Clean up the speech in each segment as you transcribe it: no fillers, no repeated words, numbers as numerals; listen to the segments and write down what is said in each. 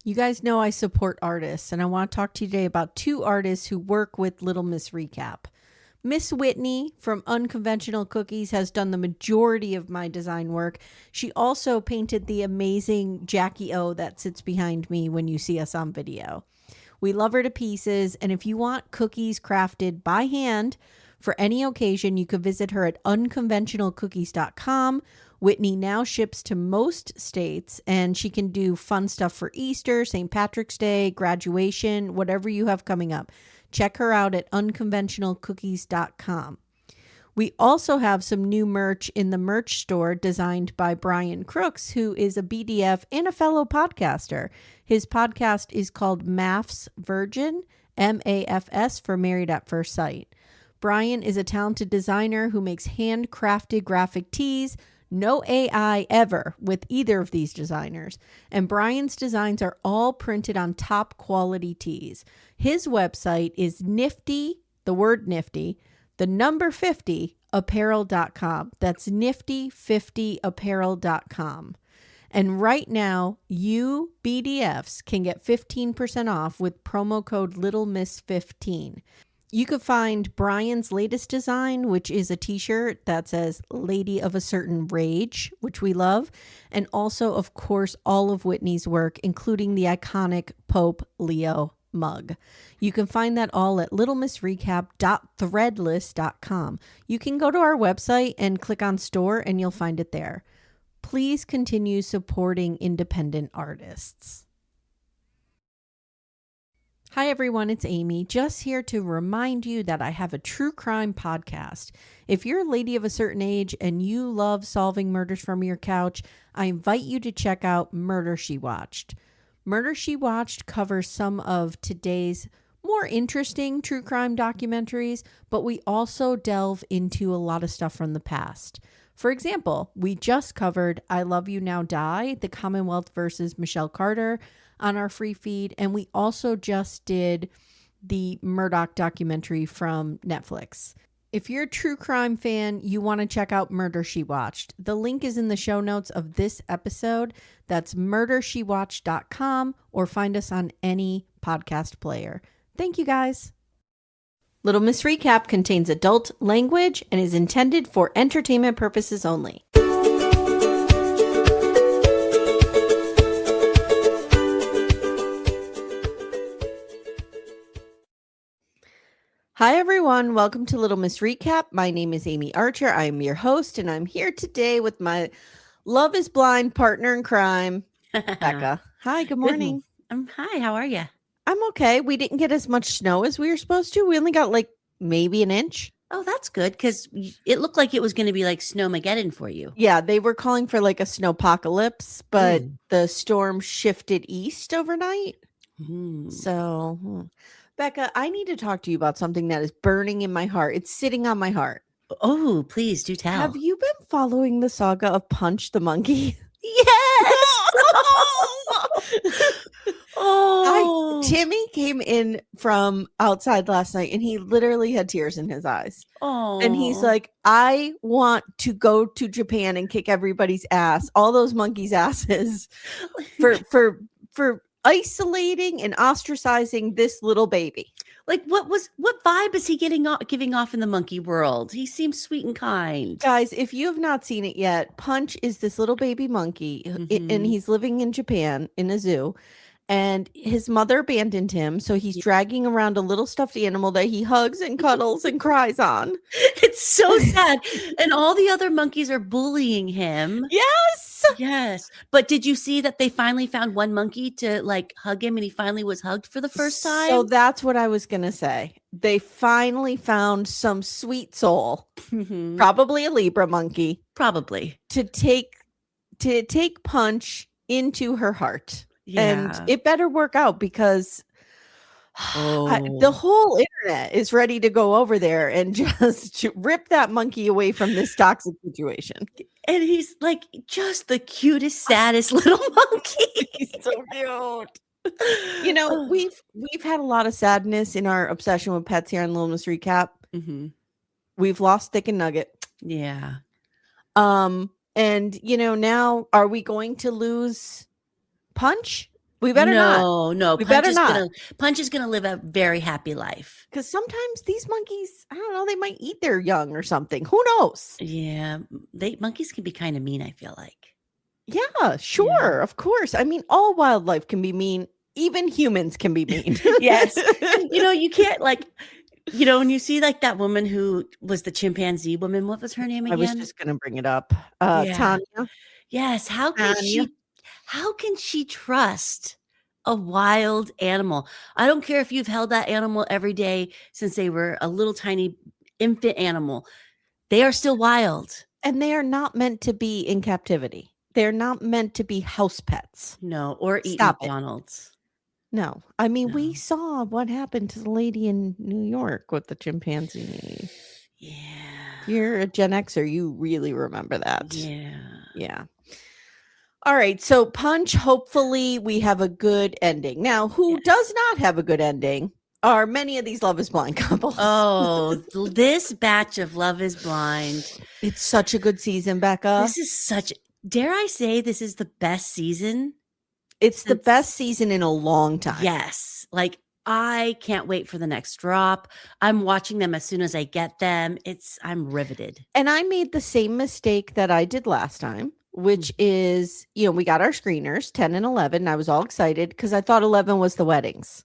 You guys know I support artists, and I want to talk to you today about two artists who work with Little Miss Recap. Miss Whitney from Unconventional Cookies has done the majority of my design work. She also painted the amazing Jackie O that sits behind me when you see us on video. We love her to pieces, and if you want cookies crafted by hand for any occasion, you could visit her at unconventionalcookies.com. Whitney now ships to most states, and she can do fun stuff for Easter, St. Patrick's Day, graduation, whatever you have coming up. Check her out at unconventionalcookies.com. We also have some new merch in the merch store designed by Brian Crooks, who is a BDF and a fellow podcaster. His podcast is called MAFS Virgin, MAFS for Married at First Sight. Brian is a talented designer who makes handcrafted graphic tees. No AI ever with either of these designers. And Brian's designs are all printed on top quality tees. His website is nifty, the word nifty, the number 50 apparel.com. That's nifty50apparel.com. And right now, you BDFs can get 15% off with promo code LittleMiss15. You could find Brian's latest design, which is a t-shirt that says Lady of a Certain Rage, which we love. And also, of course, all of Whitney's work, including the iconic Pope Leo mug. You can find that all at littlemissrecap.threadless.com. You can go to our website and click on store and you'll find it there. Please continue supporting independent artists. Hi everyone, it's Amy, just here to remind you that I have a true crime podcast. If you're a lady of a certain age and you love solving murders from your couch, I invite you to check out Murder, She Watched. Murder, She Watched covers some of today's more interesting true crime documentaries, but we also delve into a lot of stuff from the past. For example, we just covered I Love You Now Die, the Commonwealth versus Michelle Carter, on our free feed. And we also just did the Murdoch documentary from Netflix. If you're a true crime fan, you want to check out Murder, She Watched. The link is in the show notes of this episode. That's murdershewatched.com or find us on any podcast player. Thank you guys. Little Miss Recap contains adult language and is intended for entertainment purposes only. Hi, everyone. Welcome to Little Miss Recap. My name is Amy Archer. I am your host, and I'm here today with my Love is Blind partner in crime, Becca. Hi, good morning. Hi, how are you? I'm okay. We didn't get as much snow as we were supposed to. We only got like maybe an inch. Oh, that's good, because it looked like it was going to be like Snowmageddon for you. Yeah, they were calling for like a snowpocalypse, but the storm shifted east overnight. So... Becca, I need to talk to you about something that is burning in my heart. It's sitting on my heart. Oh, please do tell. Have you been following the saga of Punch the Monkey? Yes! Timmy came in from outside last night and he literally had tears in his eyes. Oh. And he's like, I want to go to Japan and kick everybody's ass, all those monkeys' asses for isolating and ostracizing this little baby. Like, what vibe is he giving off in the monkey world? He seems sweet and kind. Guys, if you have not seen it yet, Punch is this little baby monkey, and he's living in Japan in a zoo. And his mother abandoned him, so he's dragging around a little stuffed animal that he hugs and cuddles and cries on. It's so sad. And all the other monkeys are bullying him. Yes. But did you see that they finally found one monkey to like hug him, and he finally was hugged for the first time? So that's what I was going to say. They finally found some sweet soul, probably a Libra monkey, probably to take Punch into her heart. Yeah. And it better work out, because the whole internet is ready to go over there and just rip that monkey away from this toxic situation. And he's like just the cutest, saddest little monkey. He's so cute. You know, we've had a lot of sadness in our obsession with pets here on Little Miss Recap. We've lost Thick and Nugget. Yeah. And you know, now are we going to lose Punch? We better not. No. We better not. Punch is gonna live a very happy life. Because sometimes these monkeys, I don't know, they might eat their young or something. Who knows? Yeah, monkeys can be kind of mean, I feel like. Yeah, sure, Yeah. of course. I mean, all wildlife can be mean. Even humans can be mean. Yes. You can't when you see like that woman who was the chimpanzee woman, what was her name again? I was just gonna bring it up. Yeah. Tanya. Yes. How can she trust a wild animal? I don't care if you've held that animal every day since they were a little tiny infant animal. They are still wild. And they are not meant to be in captivity. They're not meant to be house pets. No, or eat Stop McDonald's. No. I mean, No. we saw what happened to the lady in New York with the chimpanzee. Yeah. If you're a Gen Xer, you really remember that. Yeah. Yeah. All right. So Punch, hopefully we have a good ending. Now, who does not have a good ending are many of these Love is Blind couples. Oh, this batch of Love is Blind. It's such a good season, Becca. This is dare I say this is the best season? It's the best season in a long time. Yes. Like, I can't wait for the next drop. I'm watching them as soon as I get them. I'm riveted. And I made the same mistake that I did last time, which is, we got our screeners, 10 and 11. And I was all excited because I thought 11 was the weddings.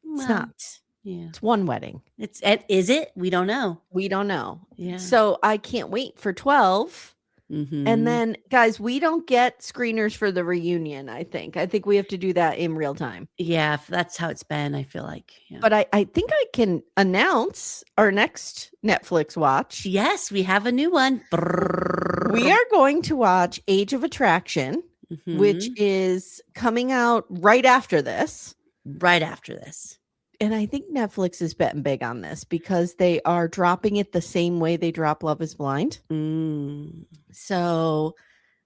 It's not. Yeah. It's one wedding. Is it? We don't know. We don't know. Yeah. So I can't wait for 12. Mm-hmm. And then, guys, we don't get screeners for the reunion, I think. I think we have to do that in real time. Yeah, that's how it's been, I feel like. Yeah. But I think I can announce our next Netflix watch. Yes, we have a new one. We are going to watch Age of Attraction, which is coming out right after this. Right after this. And I think Netflix is betting big on this because they are dropping it the same way they drop Love is Blind. So,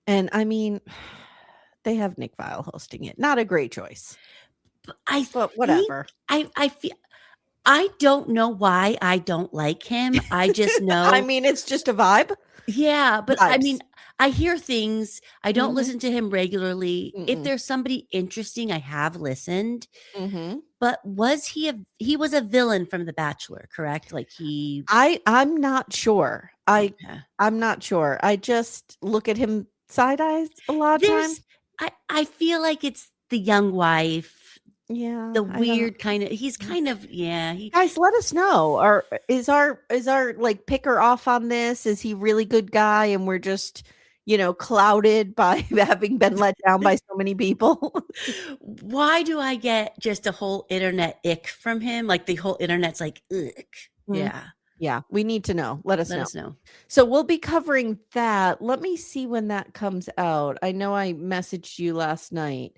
and I mean, they have Nick Viall hosting it. Not a great choice. But whatever. I feel I don't know why I don't like him. I just know. I mean, it's just a vibe. Yeah, but Vibes. I mean, I hear things. I don't listen to him regularly. If there's somebody interesting, I have listened. But he was a villain from The Bachelor, correct? Like I'm not sure. I'm not sure. I just look at him side eyes a lot of times. I feel like it's the young wife. Yeah. The weird kind of, he's kind of, guys, let us know. Or is our like picker off on this? Is he really good guy and we're just, clouded by having been let down by so many people? Why do I get just a whole internet ick from him? Like the whole internet's like, ick. Yeah. Yeah. We need to know. Let us know. So we'll be covering that. Let me see when that comes out. I know I messaged you last night.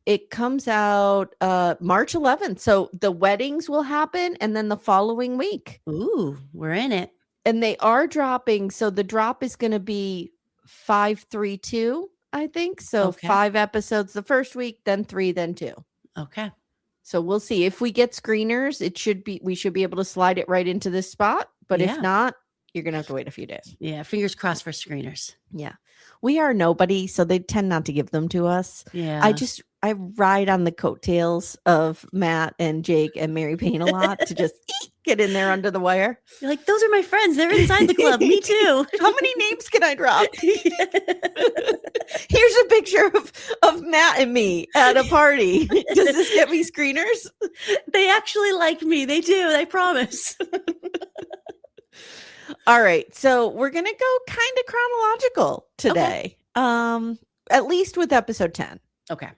It comes out March 11th. So the weddings will happen and then the following week. Ooh, we're in it. And they are dropping. So the drop is going to be 5-3-2, I think. So 5 episodes the first week, then 3, then 2. Okay. So we'll see. If we get screeners, we should be able to slide it right into this spot. But if not, you're going to have to wait a few days. Yeah. Fingers crossed for screeners. Yeah. We are nobody, so they tend not to give them to us. Yeah. I ride on the coattails of Matt and Jake and Mary Payne a lot to just get in there under the wire. You're like, those are my friends. They're inside the club. Me too. How many names can I drop? Here's a picture of Matt and me at a party. Does this get me screeners? They actually like me. They do. I promise. All right. So we're going to go kind of chronological today. Okay. At least with episode 10. Okay.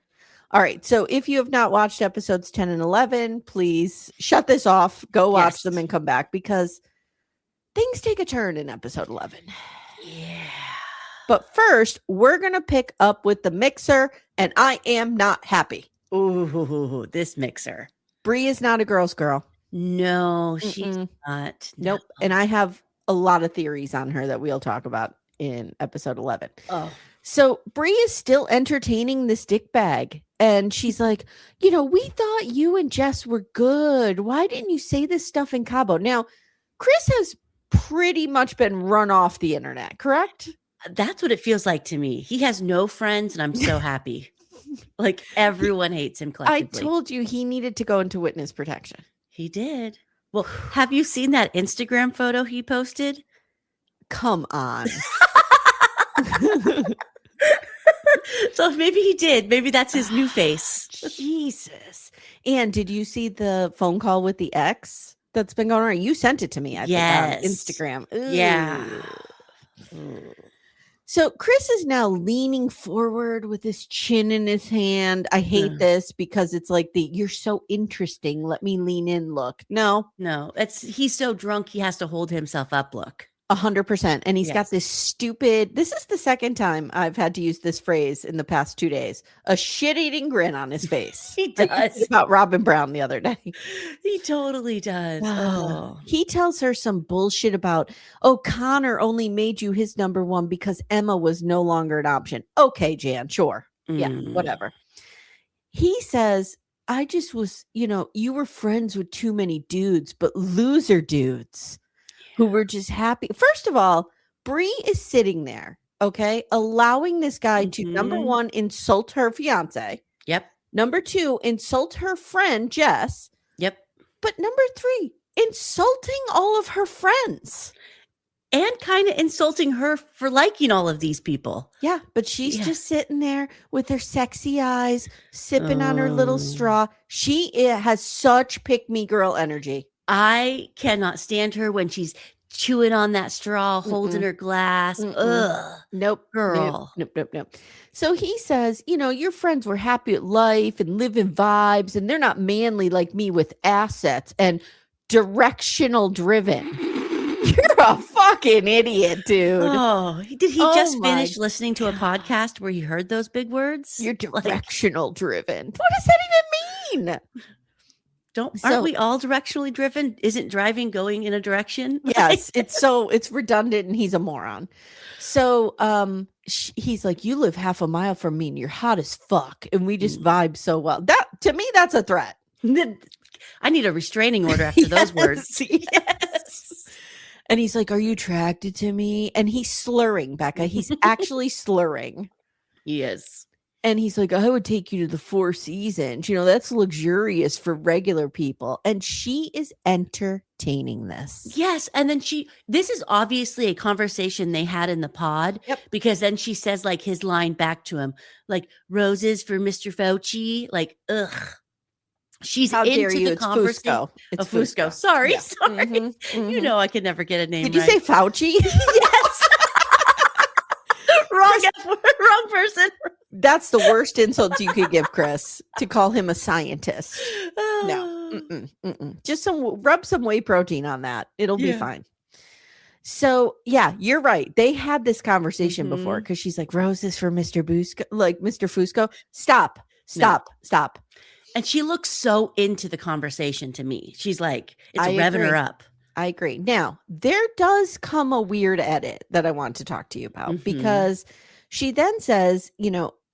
All right. So if you have not watched episodes 10 and 11, please shut this off, go watch them and come back because things take a turn in episode 11. Yeah. But first, we're going to pick up with the mixer and I am not happy. Ooh, this mixer. Bree is not a girl's girl. No, she's not. Nope. No. And I have a lot of theories on her that we'll talk about in episode 11. Oh. So Bree is still entertaining this dick bag. And she's like, we thought you and Jess were good. Why didn't you say this stuff in Cabo? Now, Chris has pretty much been run off the internet, correct? That's what it feels like to me. He has no friends and I'm so happy. Like everyone hates him I collectively. told you he needed to go into witness protection. He did. Well, have you seen that Instagram photo he posted? Come on. So maybe he did. Maybe that's his new face. Jesus. And did you see the phone call with the ex that's been going on? You sent it to me, I think, on Instagram. Yeah. So Chris is now leaning forward with his chin in his hand. I hate this because it's like you're so interesting. Let me lean in look. No, he's so drunk he has to hold himself up look. 100%. And he's got this stupid, this is the second time I've had to use this phrase in the past 2 days, a shit-eating grin on his face. He does. About Robin Brown the other day. He totally does. Oh. He tells her some bullshit about, Connor only made you his number one because Emma was no longer an option. Okay, Jan, sure. Yeah, whatever. He says, I just was, you were friends with too many dudes, but loser dudes. Who were just happy. First of all, Bree is sitting there, okay, allowing this guy to, number one, insult her fiance. Yep. Number two, insult her friend, Jess. Yep. But number three, insulting all of her friends. And kind of insulting her for liking all of these people. Yeah, but she's just sitting there with her sexy eyes, sipping on her little straw. She has such pick-me girl energy. I cannot stand her when she's chewing on that straw, holding her glass. Ugh. Nope. Girl. Nope. So he says, your friends were happy at life and living vibes, and they're not manly like me with assets and directional driven. You're a fucking idiot, dude. Oh, did he just finish listening to a podcast where he heard those big words? You're directional driven. What does that even mean? Aren't we all directionally driven? Isn't driving going in a direction? Yes, it's redundant and he's a moron. So he's like, you live half a mile from me and you're hot as fuck and we just vibe so well. That to me, that's a threat. I need a restraining order after those words. Yes. And he's like, are you attracted to me? And he's slurring, Becca. He's actually slurring. Yes. And he's like, I would take you to the Four Seasons. That's luxurious for regular people. And she is entertaining this. Yes. And then this is obviously a conversation they had in the pod. Yep. Because then she says like his line back to him, like roses for Mr. Fauci. Like, ugh. She's How dare into you? the It's conversation. Fusco. It's Fusco. Sorry. Yeah. Sorry. Mm-hmm. I could never get a name. Did you say Fauci? Yes. Wrong person. That's the worst insult you could give Chris, to call him a scientist. No. Just rub some whey protein on that. It'll be fine. So, yeah, you're right. They had this conversation before because she's like, roses for Mr. Busco, like Mr. Fusco. Stop. And she looks so into the conversation to me. She's like, it's revving her up. I agree. Now, there does come a weird edit that I want to talk to you about because she then says,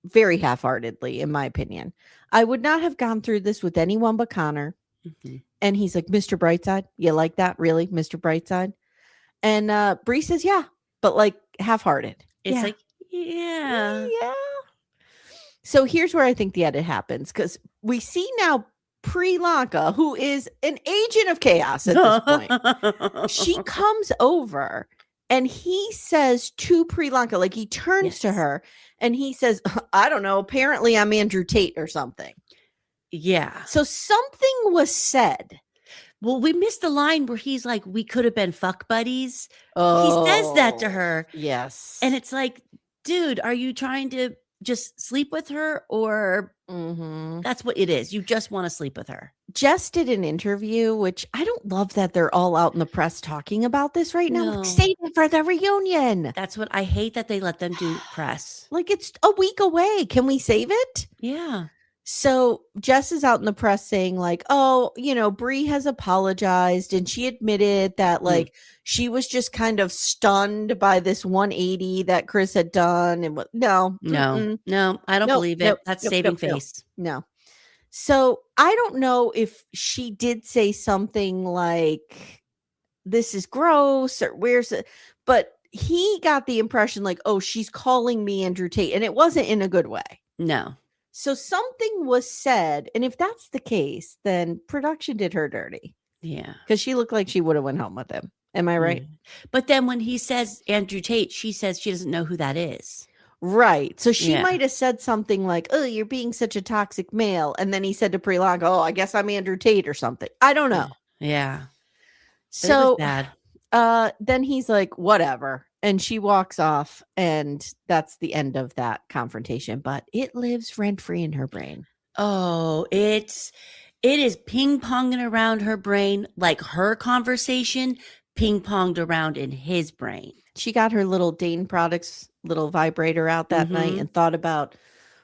very half-heartedly, in my opinion, I would not have gone through this with anyone but Connor. And he's like, Mr. Brightside, you like that? Really, Mr. Brightside? And Bree says, yeah, but like half-hearted. It's like, yeah. So here's where I think the edit happens because we see now Pre-Lanka, who is an agent of chaos at this point. She comes over and he says to Pre-Lanka, like he turns to her and he says, I don't know, apparently I'm Andrew Tate or something. Yeah. So something was said. Well, we missed the line where he's like, we could have been fuck buddies. Oh, he says that to her. Yes. And it's like, dude, are you trying to just sleep with her or that's what it is? You just want to sleep with her. Jess did an interview, which I don't love that they're all out in the press talking about this right now. No. Save it for the reunion. That's what I hate, that they let them do press. Like it's a week away. Can we save it? Yeah. So Jess is out in the press saying like, Bree has apologized and she admitted that like she was just kind of stunned by this 180 that Chris had done. And no, I don't believe it. That's saving face. No. So I don't know if she did say something like, this is gross or where's it, but he got the impression like, oh, she's calling me Andrew Tate. And it wasn't in a good way. No. So something was said, and if that's the case, then production did her dirty Yeah. because she looked like she would have went home with him. Am I right? But then when he says Andrew Tate, she says she doesn't know who that is. Right. So she Yeah. might have said something like, "Oh, you're being such a toxic male," and then he said to Priyanka, "Oh, I guess I'm Andrew Tate or something." I don't know. Yeah. But it So was bad. then he's like, "Whatever," and she walks off, and that's the end of that confrontation. But it lives rent free in her brain. Oh, it is ping ponging around her brain like her conversation ping ponged around in his brain. She got her little Dane Products little vibrator out that night and thought about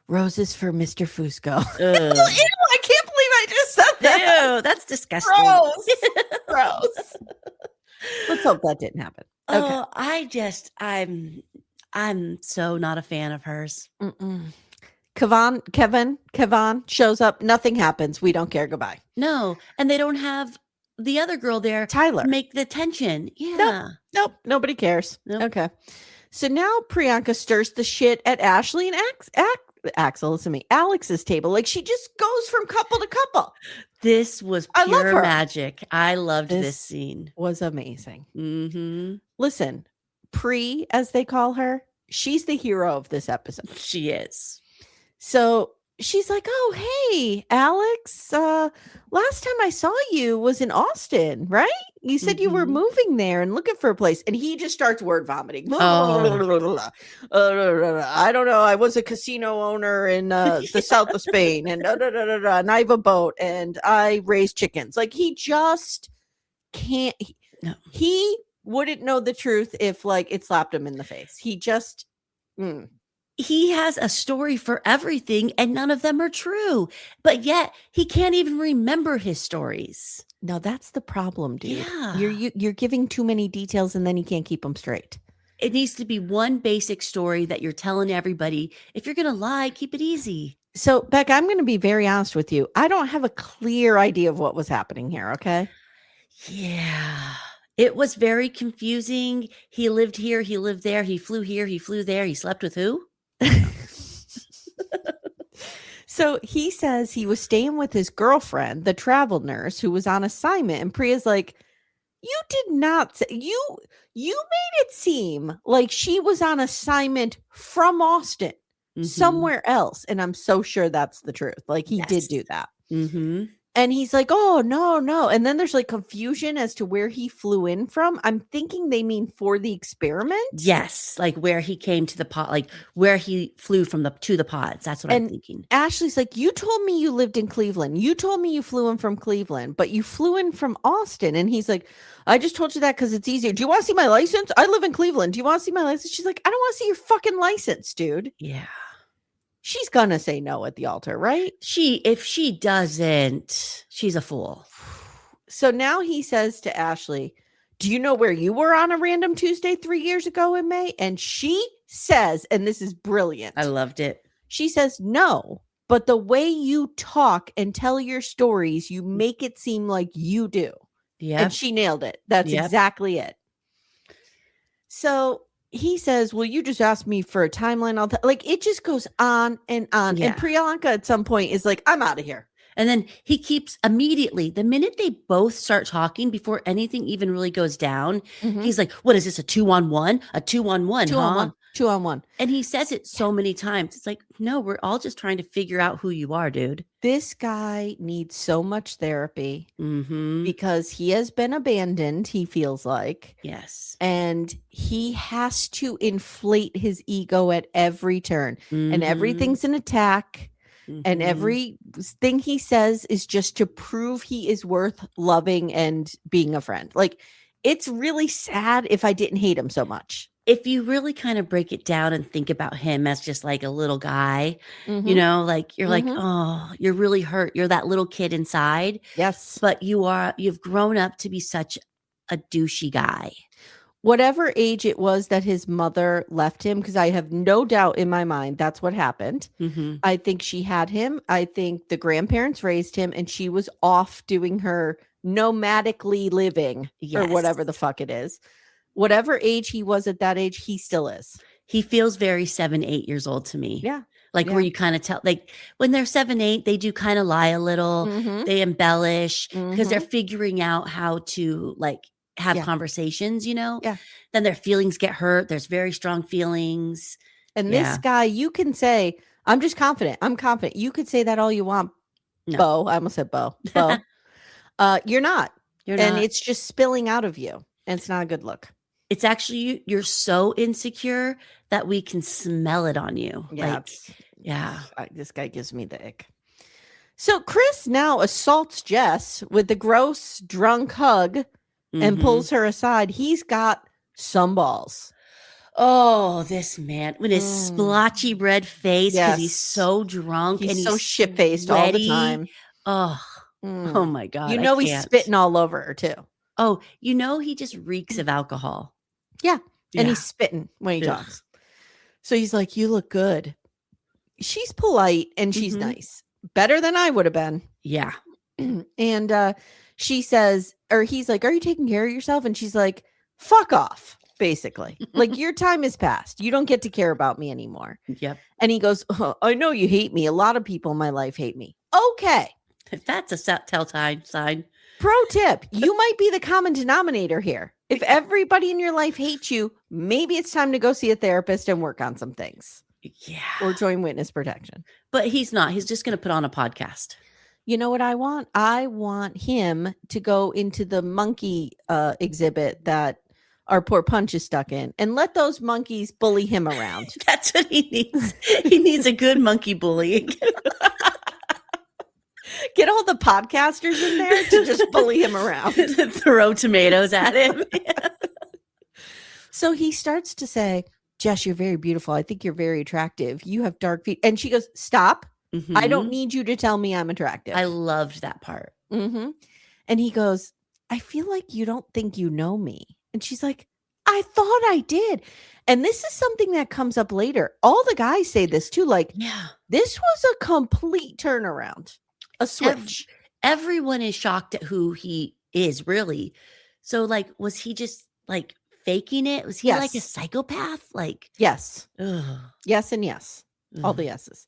roses for Mr. Fusco. Ew, I can't believe I just said that. Ew, that's disgusting. Gross. Let's hope that didn't happen. Okay. Oh, I'm so not a fan of hers. Kevin shows up. Nothing happens. We don't care. Goodbye. No. And they don't have the other girl there, Tyler, to make the tension. Yeah. Nope. Nobody cares. Nope. Okay. So now Priyanka stirs the shit at Ashley and Axel, listen to me, Alex's table. Like she just goes from couple to couple. This was pure magic. I loved this scene. Was amazing. Mm-hmm. Listen, Pri, as they call her, she's the hero of this episode. She is. So she's like, "Oh, hey, Alex, last time I saw you was in Austin, right? You said you were moving there and looking for a place." And he just starts word vomiting. I don't know. I was a casino owner in the south of Spain, and and I have a boat, and I raise chickens. Like he just can't. He wouldn't know the truth if like it slapped him in the face. He just. He has a story for everything and none of them are true, but yet he can't even remember his stories. No, that's the problem, dude. Yeah. You're giving too many details and then you can't keep them straight. It needs to be one basic story that you're telling everybody. If you're going to lie, keep it easy. So, Becca, I'm going to be very honest with you. I don't have a clear idea of what was happening here, okay? Yeah. It was very confusing. He lived here, he lived there, he flew here, he flew there. He slept with who? So he says he was staying with his girlfriend, the travel nurse, who was on assignment. And Priya's like, "You did not say you made it seem like she was on assignment from Austin somewhere else." And I'm so sure that's the truth. Like he did do that. And he's like, "Oh, no." And then there's like confusion as to where he flew in from. I'm thinking they mean for the experiment. Yes. Like where he came to the pod, like where he flew to the pods. That's what I'm thinking. Ashley's like, "You told me you lived in Cleveland. You told me you flew in from Cleveland, but you flew in from Austin." And he's like, "I just told you that because it's easier. Do you want to see my license? I live in Cleveland. Do you want to see my license?" She's like, "I don't want to see your fucking license, dude." Yeah. She's gonna say no at the altar, right? If she doesn't, she's a fool. So now he says to Ashley, "Do you know where you were on a random Tuesday 3 years ago in May?" And she says, and this is brilliant. I loved it. She says, "No, but the way you talk and tell your stories, you make it seem like you do." Yeah. And she nailed it. That's exactly it. So he says, "Well, you just asked me for a timeline." All that, like it just goes on and on. Yeah. And Priyanka at some point is like, "I'm out of here." And then he keeps immediately, the minute they both start talking, before anything even really goes down, he's like, "What is this? A 2-on-1? A 2-on-1? 2-on-1. 2-on-1. And he says it so many times. It's like, no, we're all just trying to figure out who you are, dude. This guy needs so much therapy because he has been abandoned, he feels like. Yes. And he has to inflate his ego at every turn. And everything's an attack. And everything he says is just to prove he is worth loving and being a friend. Like, it's really sad if I didn't hate him so much. If you really kind of break it down and think about him as just like a little guy, you know, like you're like, oh, you're really hurt. You're that little kid inside. Yes. But you've grown up to be such a douchey guy. Whatever age it was that his mother left him, because I have no doubt in my mind that's what happened. I think she had him. I think the grandparents raised him and she was off doing her nomadically living or whatever the fuck it is. Whatever age he was at that age, he still is. He feels very 7, 8 years old to me. Yeah. Like where you kind of tell, like when they're 7, 8, they do kind of lie a little. Mm-hmm. They embellish because they're Mm-hmm. figuring out how to like have Yeah. conversations, you know? Yeah. Then their feelings get hurt. There's very strong feelings. And this guy, you can say, I'm just confident. I'm confident. You could say that all you want. No. Bo. I almost said Bo. Bo. You're not. You're and not. It's just spilling out of you. And it's not a good look. It's actually, you're so insecure that we can smell it on you. Yeah. This guy gives me the ick. So Chris now assaults Jess with the gross drunk hug and pulls her aside. He's got some balls. Oh, this man with his splotchy red face because he's so drunk and he's so shit-faced all the time. Oh my God. You know he's spitting all over her too. Oh, you know he just reeks of alcohol. Yeah. And he's spitting when he talks. So he's like, you look good. She's polite and she's nice. Better than I would have been. Yeah. And she says, or he's like, are you taking care of yourself? And she's like, fuck off, basically. Like, your time is past. You don't get to care about me anymore. Yep. And he goes, I know you hate me. A lot of people in my life hate me. Okay. If that's a telltale sign. Pro tip, you might be the common denominator here. If everybody in your life hates you, maybe it's time to go see a therapist and work on some things. Yeah. Or join witness protection. But he's not. He's just going to put on a podcast. You know what I want? I want him to go into the monkey exhibit that our poor Punch is stuck in and let those monkeys bully him around. That's what he needs. He needs a good monkey bullying. Get all the podcasters in there to just bully him around. Throw tomatoes at him. So he starts to say, Jess, you're very beautiful. I think you're very attractive. You have dark feet. And she goes, stop. I don't need you to tell me I'm attractive. I loved that part. And he goes, I feel like you don't think you know me. And she's like, I thought I did. And this is something that comes up later. All the guys say this too. Like, this was a complete turnaround. A switch. Everyone is shocked at who he is, really. So, like, was he just like faking it? Was he like a psychopath? Like, yes. Yes and yes. All the yeses.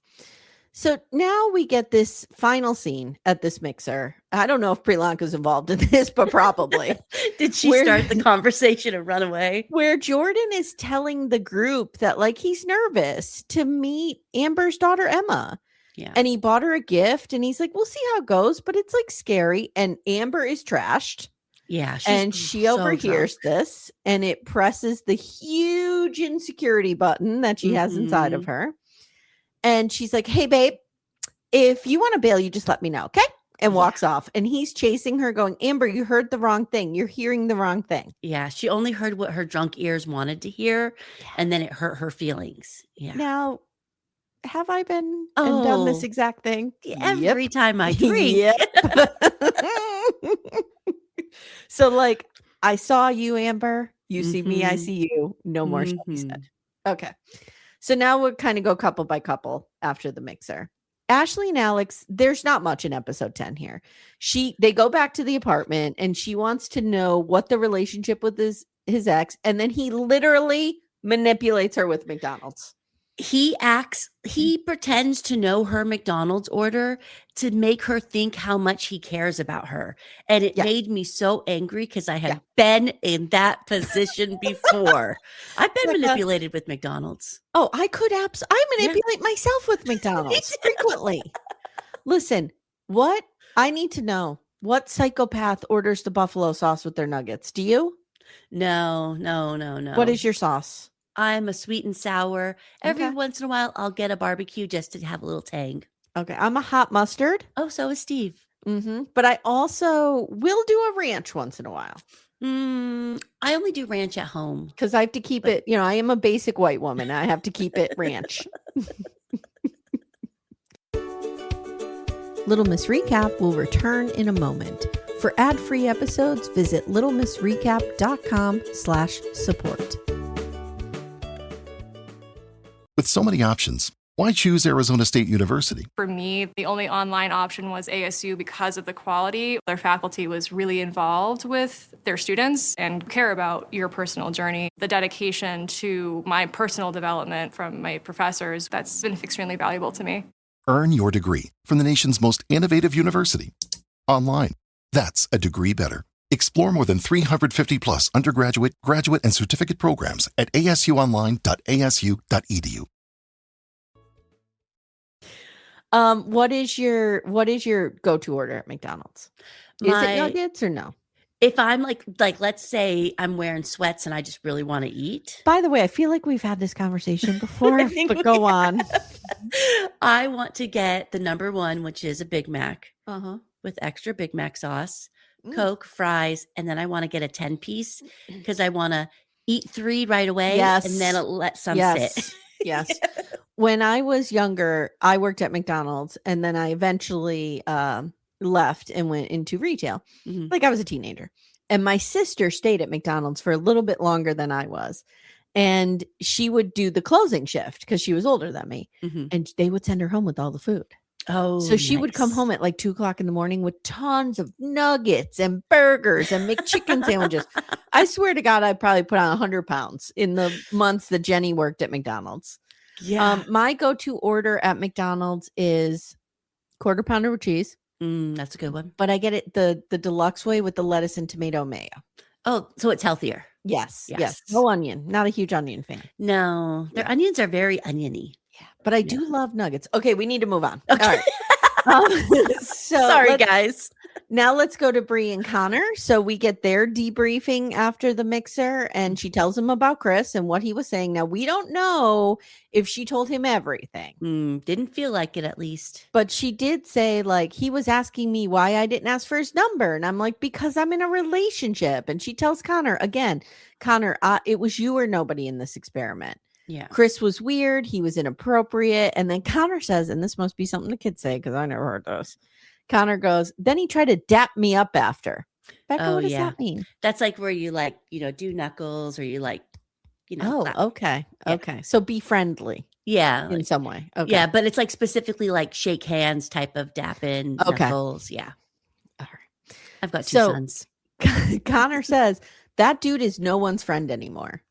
So now we get this final scene at this mixer. I don't know if Priyanka's involved in this, but probably. Did she start the conversation and run away? Where Jordan is telling the group that, like, he's nervous to meet Amber's daughter, Emma. Yeah. And he bought her a gift and he's like, we'll see how it goes, but it's like scary. And Amber is trashed. Yeah. And she overhears this and it presses the huge insecurity button that she has inside of her. And she's like, hey, babe, if you want to bail, you just let me know. Okay. And walks off. And he's chasing her going, Amber, you heard the wrong thing. You're hearing the wrong thing. Yeah. She only heard what her drunk ears wanted to hear. And then it hurt her feelings. Yeah. Now, have I been and done this exact thing? Every time I drink. So, like, I saw you, Amber. You see me, I see you. No more shall be said. Okay. So now we'll kind of go couple by couple after the mixer. Ashley and Alex, there's not much in episode 10 here. They go back to the apartment and she wants to know what the relationship with his ex. And then he literally manipulates her with McDonald's. He pretends to know her McDonald's order to make her think how much he cares about her. And it made me so angry because I had been in that position before. I've been manipulated with McDonald's. Oh, I could I manipulate myself with McDonald's frequently. Listen, what I need to know, what psychopath orders the buffalo sauce with their nuggets? Do you? No. What is your sauce? I'm a sweet and sour. Every once in a while, I'll get a barbecue just to have a little tang. Okay. I'm a hot mustard. Oh, so is Steve. But I also will do a ranch once in a while. I only do ranch at home. Because I have to keep it, I am a basic white woman. I have to keep it ranch. Little Miss Recap will return in a moment. For ad-free episodes, visit littlemissrecap.com/support. With so many options, Why choose Arizona State University? For me, the only online option was ASU because of the quality. Their faculty was really involved with their students and care about your personal journey. The dedication to my personal development from my professors, that's been extremely valuable to me. Earn your degree from the nation's most innovative university. Online. That's a degree better. Explore more than 350 plus undergraduate, graduate, and certificate programs at asuonline.asu.edu. What is your go-to order at McDonald's? Is it nuggets or no? If I'm like let's say I'm wearing sweats and I just really want to eat. By the way, I feel like we've had this conversation before, but go on. I want to get the number one, which is a Big Mac with extra Big Mac sauce, Coke, fries, and then I want to get a 10-piece because I want to eat 3 right away and then let some sit. Yes. When I was younger, I worked at McDonald's and then I eventually left and went into retail. Like I was a teenager. And my sister stayed at McDonald's for a little bit longer than I was. And she would do the closing shift because she was older than me. And they would send her home with all the food. Oh, so she would come home at like 2:00 in the morning with tons of nuggets and burgers and McChicken sandwiches. I swear to God, I probably put on 100 pounds in the months that Jenny worked at McDonald's. Yeah. My go-to order at McDonald's is quarter pounder with cheese. That's a good one. But I get it the deluxe way with the lettuce and tomato mayo. Oh, so it's healthier. Yes. No onion. Not a huge onion fan. No, their onions are very oniony. Yeah, but I do love nuggets. Okay, we need to move on. Okay. All right. Sorry, guys. Now let's go to Bree and Connor. So we get their debriefing after the mixer, and she tells him about Chris and what he was saying. Now, we don't know if she told him everything. Didn't feel like it, at least. But she did say, like, he was asking me why I didn't ask for his number. And I'm like, because I'm in a relationship. And she tells Connor, again, Connor, it was you or nobody in this experiment. Yeah. Chris was weird. He was inappropriate. And then Connor says, and this must be something the kids say because I never heard this. Connor goes, then he tried to dap me up after. Becca, what does that mean? That's like where you like, do knuckles or you like, clap. Okay. Yeah. Okay. So be friendly. Yeah. In some way. Okay. Yeah. But it's like specifically like shake hands type of dapping knuckles. Yeah. All right. I've got 2 sons. Connor says that dude is no one's friend anymore.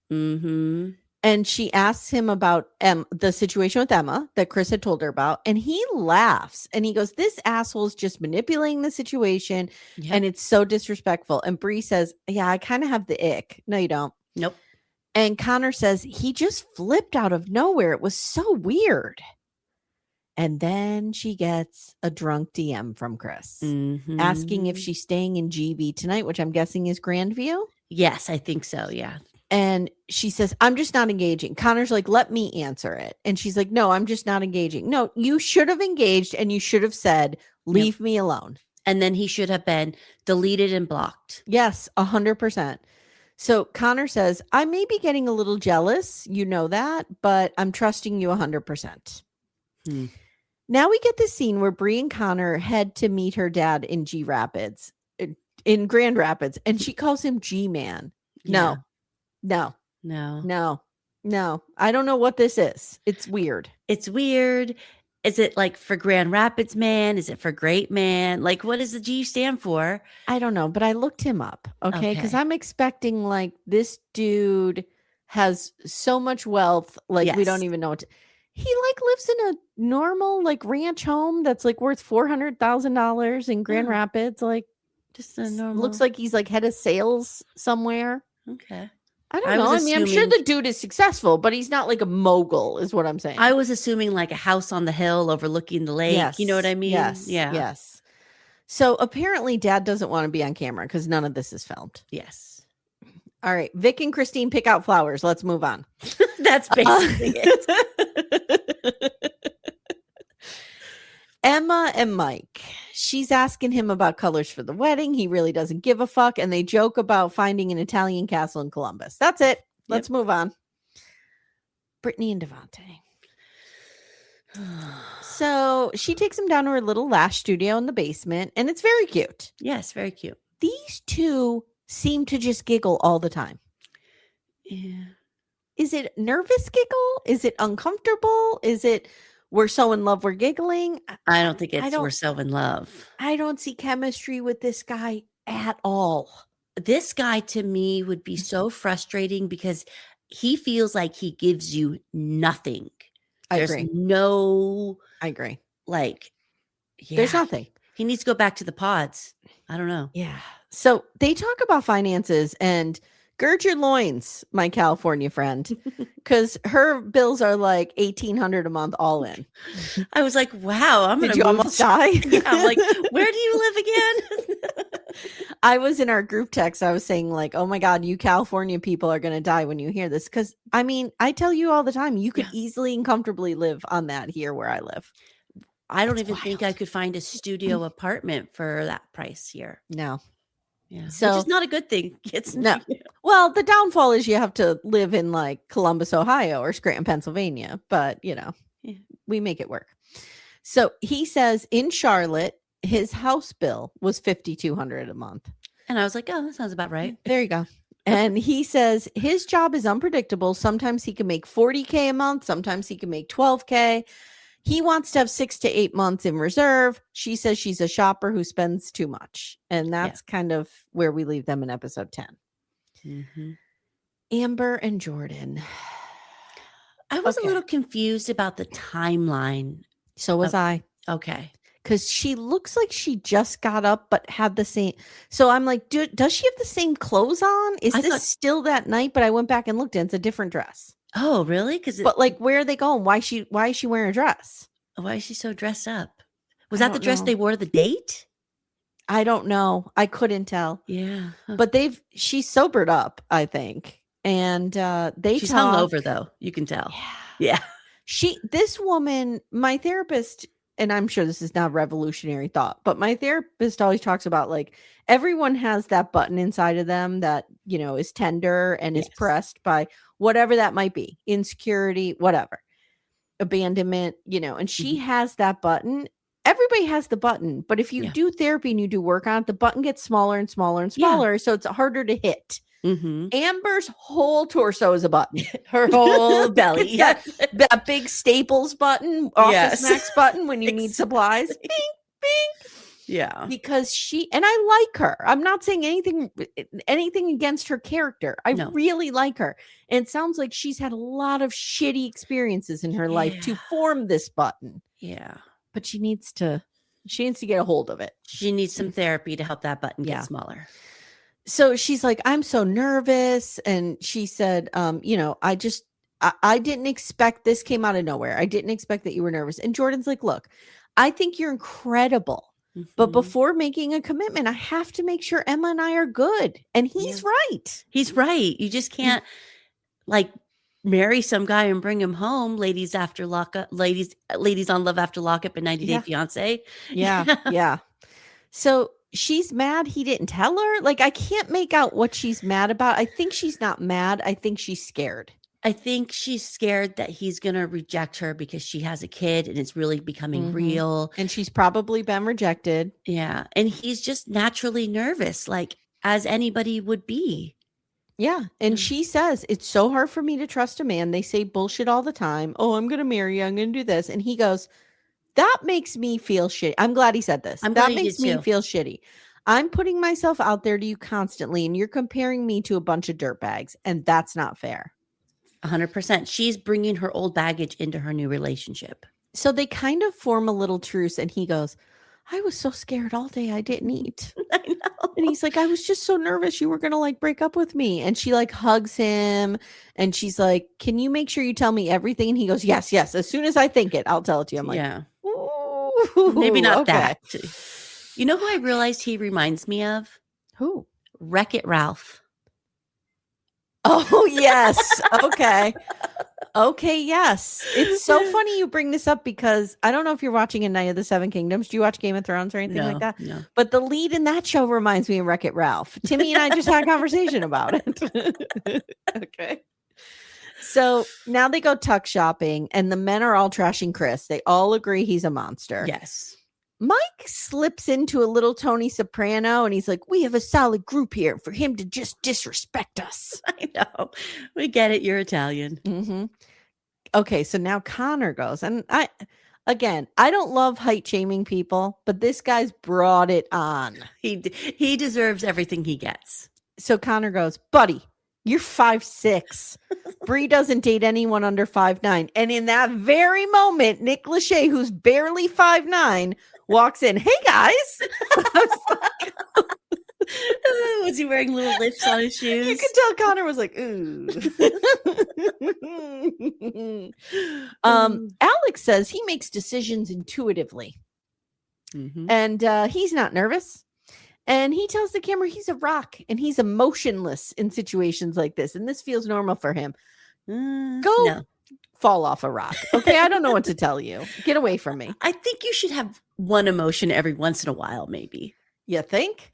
And she asks him about the situation with Emma that Chris had told her about. And he laughs and he goes, this asshole is just manipulating the situation. Yep. And it's so disrespectful. And Bree says, yeah, I kind of have the ick. No, you don't. Nope. And Connor says he just flipped out of nowhere. It was so weird. And then she gets a drunk DM from Chris asking if she's staying in GB tonight, which I'm guessing is Grandview. Yes, I think so. Yeah. And she says, I'm just not engaging. Connor's like, let me answer it. And she's like, no, I'm just not engaging. No, you should have engaged and you should have said, leave me alone. And then he should have been deleted and blocked. Yes, 100%. So Connor says, I may be getting a little jealous. You know that, but I'm trusting you 100%. Now we get this scene where Bree and Connor head to meet her dad in in Grand Rapids. And she calls him G-Man. Yeah. No. I don't know what this is. It's weird. Is it like for Grand Rapids man? Is it for great man? Like, what does the G stand for? I don't know, but I looked him up. Okay. Because I'm expecting like this dude has so much wealth. Like we don't even know what he like lives in a normal like ranch home that's like worth $400,000 in Grand Rapids. Like just a normal. Looks like he's like head of sales somewhere. Okay. I don't know. I mean, I'm sure the dude is successful, but he's not like a mogul, is what I'm saying. I was assuming like a house on the hill overlooking the lake. Yes. You know what I mean? Yes. Yeah. Yes. So apparently dad doesn't want to be on camera because none of this is filmed. Yes. All right. Vic and Christine pick out flowers. Let's move on. That's basically it. Emma and Mike. She's asking him about colors for the wedding. He really doesn't give a fuck. And they joke about finding an Italian castle in Columbus. That's it. Let's move on. Brittany and Devante. So she takes him down to her little lash studio in the basement. And it's very cute. Yes, very cute. These two seem to just giggle all the time. Yeah. Is it nervous giggle? Is it uncomfortable? Is it... we're so in love, we're giggling. I don't think I we're so in love. I don't see chemistry with this guy at all. This guy to me would be so frustrating because he feels like he gives you nothing. I There's agree. no, I agree. like, There's yeah, nothing. he needs to go back to the pods. I don't know. Yeah. So they talk about finances and gird your loins, my California friend, because her bills are like $1,800 a month all in. I was like, wow, I'm Did gonna you move almost die? Yeah, I'm like, where do you live again? I was in our group text. I was saying like, oh my God, you California people are going to die when you hear this. Because I mean, I tell you all the time, you could easily and comfortably live on that here where I live. I don't It's even think I wild. could find a studio apartment for that price here. No. Yeah. Which So is not a good thing. It's no. Well, the downfall is you have to live in like Columbus, Ohio or Scranton, Pennsylvania. But, you know, we make it work. So he says in Charlotte, his house bill was $5,200 a month. And I was like, oh, that sounds about right. There you go. And he says his job is unpredictable. Sometimes he can make $40K a month. Sometimes he can make $12K. He wants to have 6 to 8 months in reserve. She says she's a shopper who spends too much. And that's kind of where we leave them in episode 10. Mm-hmm. Amber and Jordan. I was a little confused about the timeline. So was I. Okay. Because she looks like she just got up but had the same. So I'm like, does she have the same clothes on? Is this still that night? But I went back and looked and it's a different dress. Oh, really? But like, where are they going? Why is she wearing a dress? Why is she so dressed up? Was that the dress they wore to the date? I don't know. I couldn't tell. Yeah. Huh. But she's sobered up, I think. And she's hungover though. You can tell. Yeah. This woman, my therapist, and I'm sure this is not revolutionary thought, but my therapist always talks about like everyone has that button inside of them that, you know, is tender and is pressed by whatever that might be, insecurity, whatever, abandonment, you know, and she has that button. Everybody has the button, but if you do therapy and you do work on it, the button gets smaller and smaller and smaller. So it's harder to hit. Mm-hmm. Amber's whole torso is a button. Her whole belly. Yeah. That big Staples button, Office Max button when you need supplies. Bing, bing. Yeah. Because and I like her. I'm not saying anything against her character. I really like her. And it sounds like she's had a lot of shitty experiences in her life to form this button. Yeah. But she needs to get a hold of it. She needs some therapy to help that button get smaller. So she's like, I'm so nervous. And she said, you know, I didn't expect this came out of nowhere. I didn't expect that you were nervous. And Jordan's like, look, I think you're incredible. Mm-hmm. But before making a commitment, I have to make sure Emma and I are good. And he's right. He's right. You just can't like marry some guy and bring him home. Ladies on Love After Lockup and 90 Day Fiance. Yeah. Yeah. So she's mad he didn't tell her. Like, I can't make out what she's mad about. I think she's not mad. I think she's scared. I think she's scared that he's going to reject her because she has a kid and it's really becoming real. And she's probably been rejected. Yeah. And he's just naturally nervous, like as anybody would be. Yeah. And she says, it's so hard for me to trust a man. They say bullshit all the time. Oh, I'm going to marry you. I'm going to do this. And he goes, that makes me feel shitty. I'm glad he said this. That makes me feel shitty. I'm putting myself out there to you constantly and you're comparing me to a bunch of dirtbags. And that's not fair. 100%. She's bringing her old baggage into her new relationship. So they kind of form a little truce and he goes, I was so scared all day I didn't eat. I know. And he's like, I was just so nervous you were going to like break up with me. And she like hugs him and she's like, can you make sure you tell me everything? And he goes, yes. As soon as I think it, I'll tell it to you. I'm like, ooh, maybe not that. You know who I realized he reminds me of? Who? Wreck-It Ralph. Oh, yes. Okay, yes. It's so funny you bring this up because I don't know if you're watching A Night of the Seven Kingdoms. Do you watch Game of Thrones or anything like that? No. But the lead in that show reminds me of Wreck-It Ralph. Timmy and I just had a conversation about it. Okay. So now they go tuck shopping and the men are all trashing Chris. They all agree he's a monster. Yes. Mike slips into a little Tony Soprano and he's like, we have a solid group here for him to just disrespect us. I know. We get it. You're Italian. Mm-hmm. Okay. So now Connor goes and Again, I don't love height shaming people, but this guy's brought it on. He deserves everything he gets. So Connor goes, buddy, you're 5'6". Bree doesn't date anyone under 5'9". And in that very moment, Nick Lachey, who's barely 5'9", walks in. Hey, guys. Was he wearing little lifts on his shoes? You could tell Connor was like, ooh. Alex says he makes decisions intuitively. Mm-hmm. And he's not nervous. And he tells the camera he's a rock and he's emotionless in situations like this. And this feels normal for him. Go fall off a rock. Okay, I don't know what to tell you. Get away from me. I think you should have one emotion every once in a while, maybe. You think?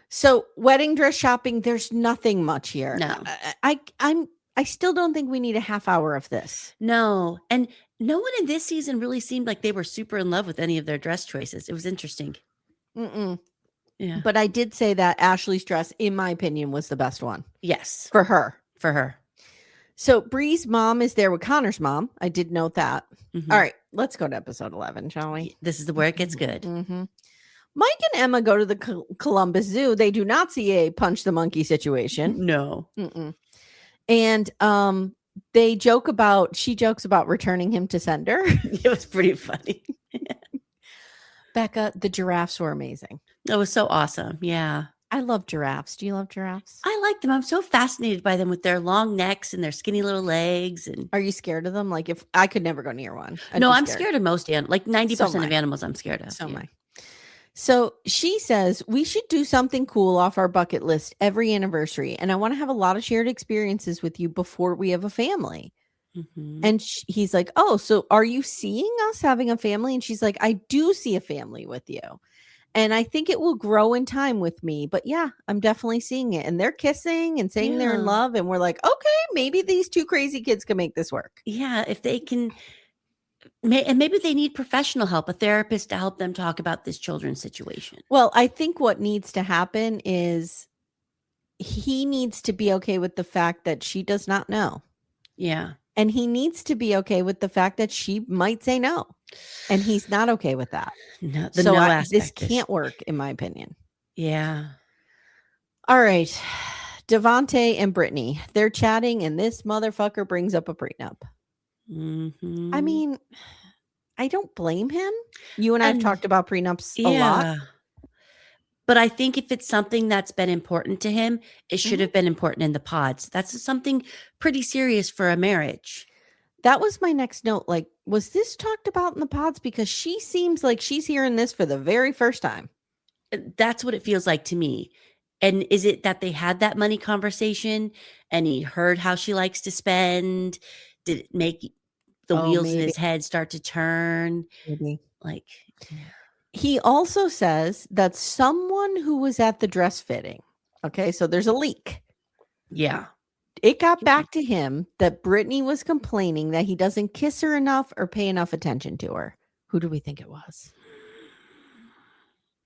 So wedding dress shopping, there's nothing much here. No. I still don't think we need a half hour of this. No. And no one in this season really seemed like they were super in love with any of their dress choices. It was interesting. Mm-mm. Yeah. But I did say that Ashley's dress, in my opinion, was the best one. Yes. For her. For her. So Bree's mom is there with Connor's mom. I did note that. Mm-hmm. All right, let's go to episode 11, shall we? This is where it gets good. Mm-hmm. Mike and Emma go to the Columbus Zoo. They do not see a punch the monkey situation. No. Mm-mm. And she jokes about returning him to sender. It was pretty funny. Becca, the giraffes were amazing. That was so awesome. Yeah. I love giraffes. Do you love giraffes? I like them. I'm so fascinated by them with their long necks and their skinny little legs. And are you scared of them? Like, if I could never go near one. No, I'm scared of most animals. Like 90% So of animals I'm scared of. So am I. So she says we should do something cool off our bucket list every anniversary. And I want to have a lot of shared experiences with you before we have a family. Mm-hmm. And he's like, oh, so are you seeing us having a family? And she's like, I do see a family with you. And I think it will grow in time with me. But yeah, I'm definitely seeing it. And they're kissing and saying they're in love. And we're like, okay, maybe these two crazy kids can make this work. Yeah, if they can. And maybe they need professional help, a therapist to help them talk about this children's situation. Well, I think what needs to happen is he needs to be okay with the fact that she does not know. Yeah. And he needs to be okay with the fact that she might say no. And he's not okay with that. No, this can't work, in my opinion. Yeah. All right. Devontae and Brittany, they're chatting, and this motherfucker brings up a prenup. Mm-hmm. I mean, I don't blame him. You and I have talked about prenups a lot. But I think if it's something that's been important to him, it should have been important in the pods. That's something pretty serious for a marriage. That was my next note. Like, was this talked about in the pods? Because she seems like she's hearing this for the very first time. That's what it feels like to me. And is it that they had that money conversation and he heard how she likes to spend? Did it make the wheels in his head start to turn? Maybe. Like, yeah. He also says that someone who was at the dress fitting. Okay, so there's a leak. Yeah. It got back to him that Brittany was complaining that he doesn't kiss her enough or pay enough attention to her. Who do we think it was?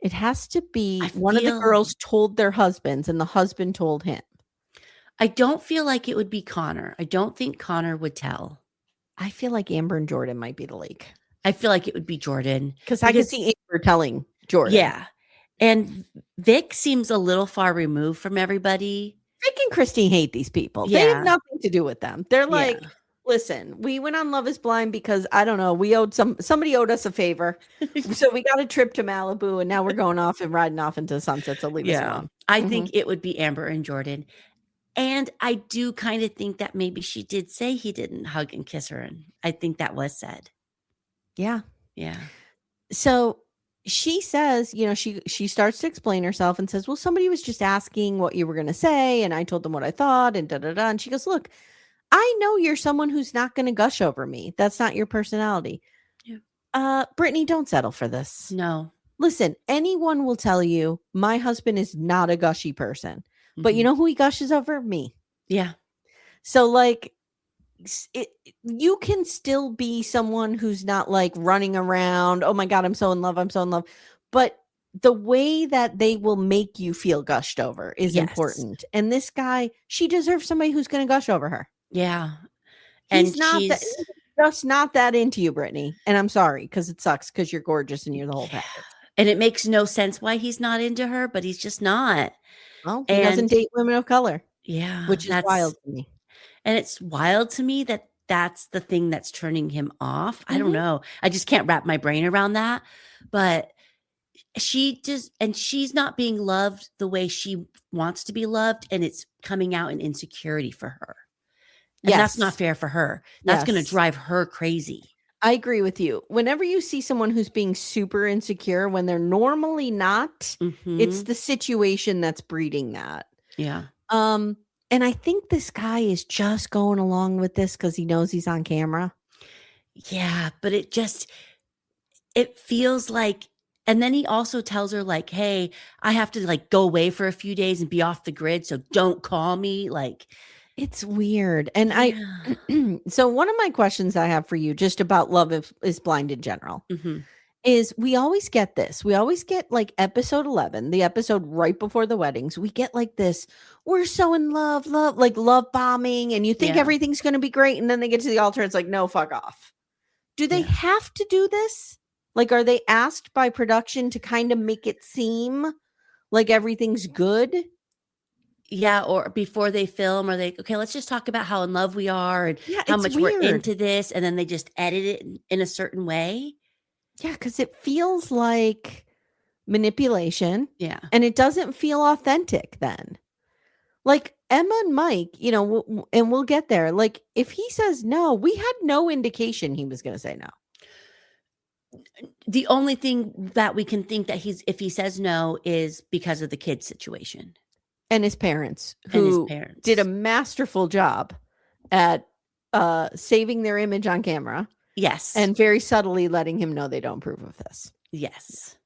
It has to be one of the girls told their husbands and the husband told him. I don't feel like it would be Connor. I don't think Connor would tell. I feel like Amber and Jordan might be the leak. I feel like it would be Jordan. Because I can see Amber telling Jordan. Yeah. And Vic seems a little far removed from everybody. Vic and Christine hate these people. Yeah. They have nothing to do with them. They're like, listen, we went on Love is Blind because, I don't know, we owed somebody owed us a favor. So we got a trip to Malibu and now we're going off and riding off into the sunset. So leave us alone. I think it would be Amber and Jordan. And I do kind of think that maybe she did say he didn't hug and kiss her. And I think that was said. Yeah. Yeah. So she says, you know, she starts to explain herself and says, well, somebody was just asking what you were going to say. And I told them what I thought and da-da-da. And she goes, look, I know you're someone who's not going to gush over me. That's not your personality. Yeah. Brittany, don't settle for this. No. Listen, anyone will tell you my husband is not a gushy person. But you know who he gushes over? Me. Yeah. So like, you can still be someone who's not like running around. Oh my God, I'm so in love. I'm so in love. But the way that they will make you feel gushed over is important. And this guy, she deserves somebody who's going to gush over her. Yeah. He's not just not that into you, Brittany. And I'm sorry, because it sucks because you're gorgeous and you're the whole package. And it makes no sense why he's not into her, but he's just not. Well, he doesn't date women of color. Yeah. Which is wild to me. And it's wild to me that that's the thing that's turning him off. I don't know. I just can't wrap my brain around that. But she's not being loved the way she wants to be loved. And it's coming out in insecurity for her. And that's not fair for her. That's going to drive her crazy. I agree with you. Whenever you see someone who's being super insecure when they're normally not, it's the situation that's breeding that. Yeah. And I think this guy is just going along with this because he knows he's on camera. Yeah, but it feels like, and then he also tells her like, hey, I have to like go away for a few days and be off the grid. So don't call me. Like, it's weird. And so one of my questions I have for you just about Love is Blind in general is we always get this. We always get like episode 11, the episode right before the weddings. We get like this, we're so in love, like love bombing. And you think everything's going to be great. And then they get to the altar. It's like, no, fuck off. Do they have to do this? Like, are they asked by production to kind of make it seem like everything's good? Yeah, or before they film, are they, okay, let's just talk about how in love we are and how much we're into this. And then they just edit it in a certain way. Yeah, because it feels like manipulation. Yeah. And it doesn't feel authentic then. Like Emma and Mike, you know, and we'll get there. Like if he says no, we had no indication he was going to say no. The only thing that we can think that if he says no is because of the kid situation. And his parents, who did a masterful job at saving their image on camera. Yes. And very subtly letting him know they don't approve of this. Yes.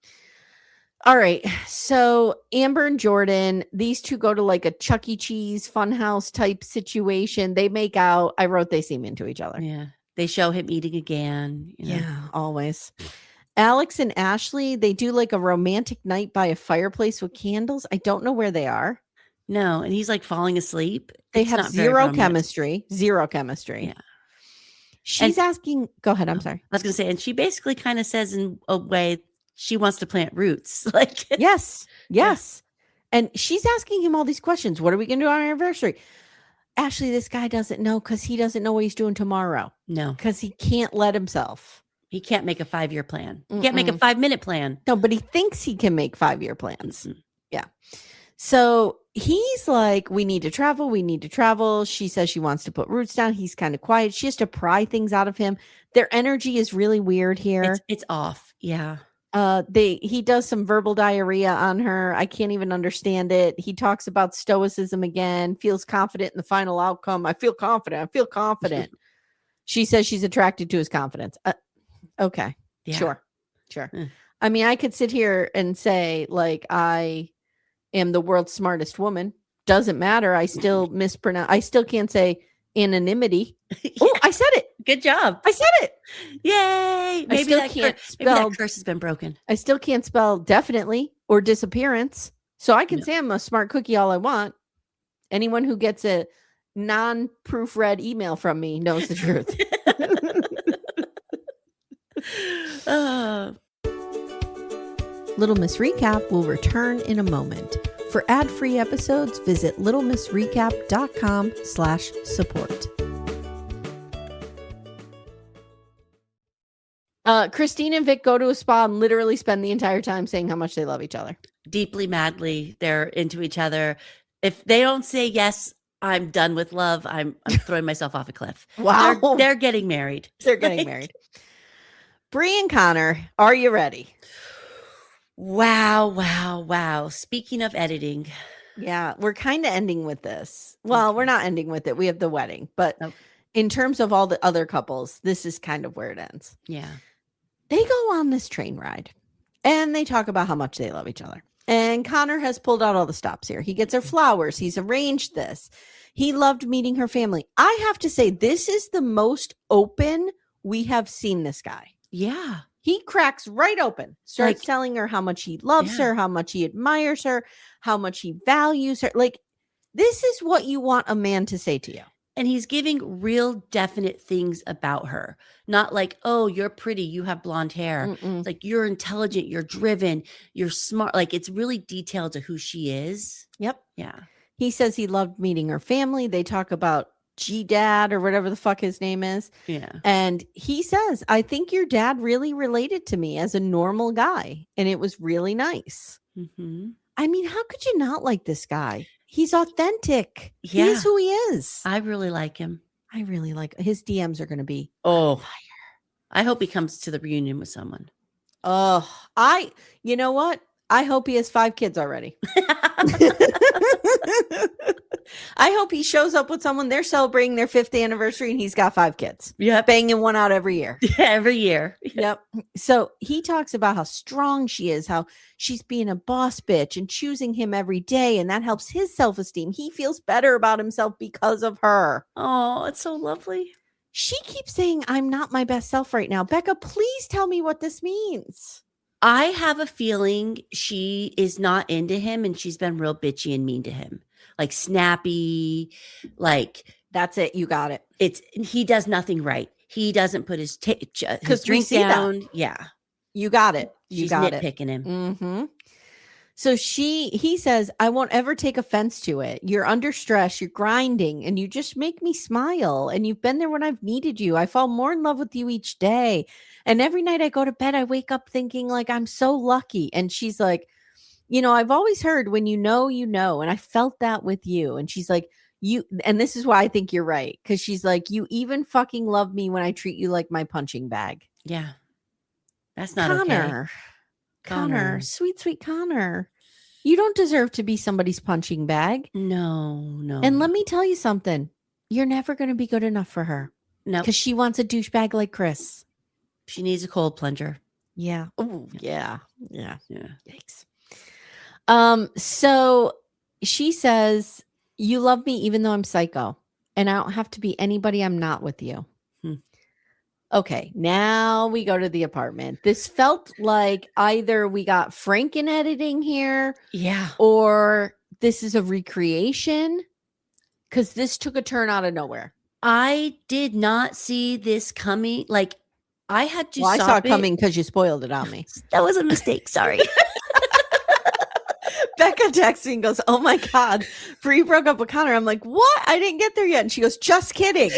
All right. So Amber and Jordan, these two go to like a Chuck E. Cheese funhouse type situation. They make out. I wrote they seem into each other. Yeah. They show him eating again. You know? Yeah, always. Alex and Ashley, they do like a romantic night by a fireplace with candles. I don't know where they are. No. And he's like falling asleep. They have zero chemistry. Yeah. She's asking, go ahead. I'm sorry. I was going to say, and she basically kind of says in a way she wants to plant roots. Like, yes. Yeah. And she's asking him all these questions. What are we going to do on our anniversary? Ashley, this guy doesn't know because he doesn't know what he's doing tomorrow. No. Because he can't let himself. He can't make a 5-year plan. He can't make a 5-minute plan. No, but he thinks he can make 5-year plans. Yeah. So he's like, we need to travel. She says she wants to put roots down. He's kind of quiet. She has to pry things out of him. Their energy is really weird here. It's off. Yeah. He does some verbal diarrhea on her. I can't even understand it. He talks about stoicism again, feels confident in the final outcome. I feel confident. She says she's attracted to his confidence. Okay. Yeah. Sure. I mean, I could sit here and say like, I am the world's smartest woman. Doesn't matter. I still mispronounce. I still can't say anonymity. Oh, I said it. Good job. I said it. Yay. Maybe that curse has been broken. I still can't spell definitely or disappearance. So I can say I'm a smart cookie all I want. Anyone who gets a non-proofread email from me knows the truth. Little Miss Recap will return in a moment. For ad-free episodes, visit littlemissrecap.com/support. Christine and Vic go to a spa and literally spend the entire time saying how much they love each other. Deeply, madly, they're into each other. If they don't say yes, I'm done with love. I'm throwing myself off a cliff. Wow. They're getting married. They're getting married. Bree and Connor, are you ready? Wow. Speaking of editing. Yeah, we're kind of ending with this. Well, we're not ending with it. We have the wedding. But in terms of all the other couples, this is kind of where it ends. Yeah. They go on this train ride and they talk about how much they love each other. And Connor has pulled out all the stops here. He gets her flowers. He's arranged this. He loved meeting her family. I have to say, this is the most open we have seen this guy. Yeah. He cracks right open, starts telling her how much he loves her, how much he admires her, how much he values her. Like, this is what you want a man to say to you. And he's giving real definite things about her. Not like, oh, you're pretty, you have blonde hair. Mm-mm. It's like, you're intelligent, you're driven, you're smart. Like, it's really detailed to who she is. Yep. Yeah. He says he loved meeting her family. They talk about G-Dad or whatever the fuck his name is. Yeah. And he says, I think your dad really related to me as a normal guy. And it was really nice. Mm-hmm. I mean, how could you not like this guy? He's authentic. He Yeah. is who he is. I really like him. I really like his DMs are going to be. Oh, I hope he comes to the reunion with someone. Oh, you know what? I hope he has 5 kids already. I hope he shows up with someone. They're celebrating their 5th anniversary and he's got 5 kids. Yep. Banging one out every year. Every year. Yep. So he talks about how strong she is, how she's being a boss bitch and choosing him every day. And that helps his self-esteem. He feels better about himself because of her. Oh, it's so lovely. She keeps saying, I'm not my best self right now. Becca, please tell me what this means. I have a feeling she is not into him and she's been real bitchy and mean to him. Like snappy, like that's it. You got it. He does nothing right. He doesn't put his drink see down. that. Yeah. You got it. She's nitpicking him. Mm-hmm. So he says, I won't ever take offense to it. You're under stress, you're grinding, and you just make me smile. And you've been there when I've needed you. I fall more in love with you each day. And every night I go to bed, I wake up thinking like, I'm so lucky. And she's like, you know, I've always heard when you know, and I felt that with you. And she's like, and this is why I think you're right. Cause she's like, you even fucking love me when I treat you like my punching bag. Yeah. That's not Connor. okay. Connor, sweet Connor. You don't deserve to be somebody's punching bag. No. And let me tell you something. You're never going to be good enough for her. No. Because she wants a douchebag like Chris. She needs a cold plunger. Yeah. Oh, yeah. Yikes. So she says, you love me even though I'm psycho. And I don't have to be anybody I'm not with you. Okay, now we go to the apartment. This felt like either we got Franken editing here. Yeah. Or this is a recreation. Because this took a turn out of nowhere. I did not see this coming. Like, I had to I stop saw it coming because you spoiled it on me. That was a mistake. Sorry. Becca texts me and goes, oh my God, Bree broke up with Connor. I'm like, what? I didn't get there yet. And she goes, just kidding.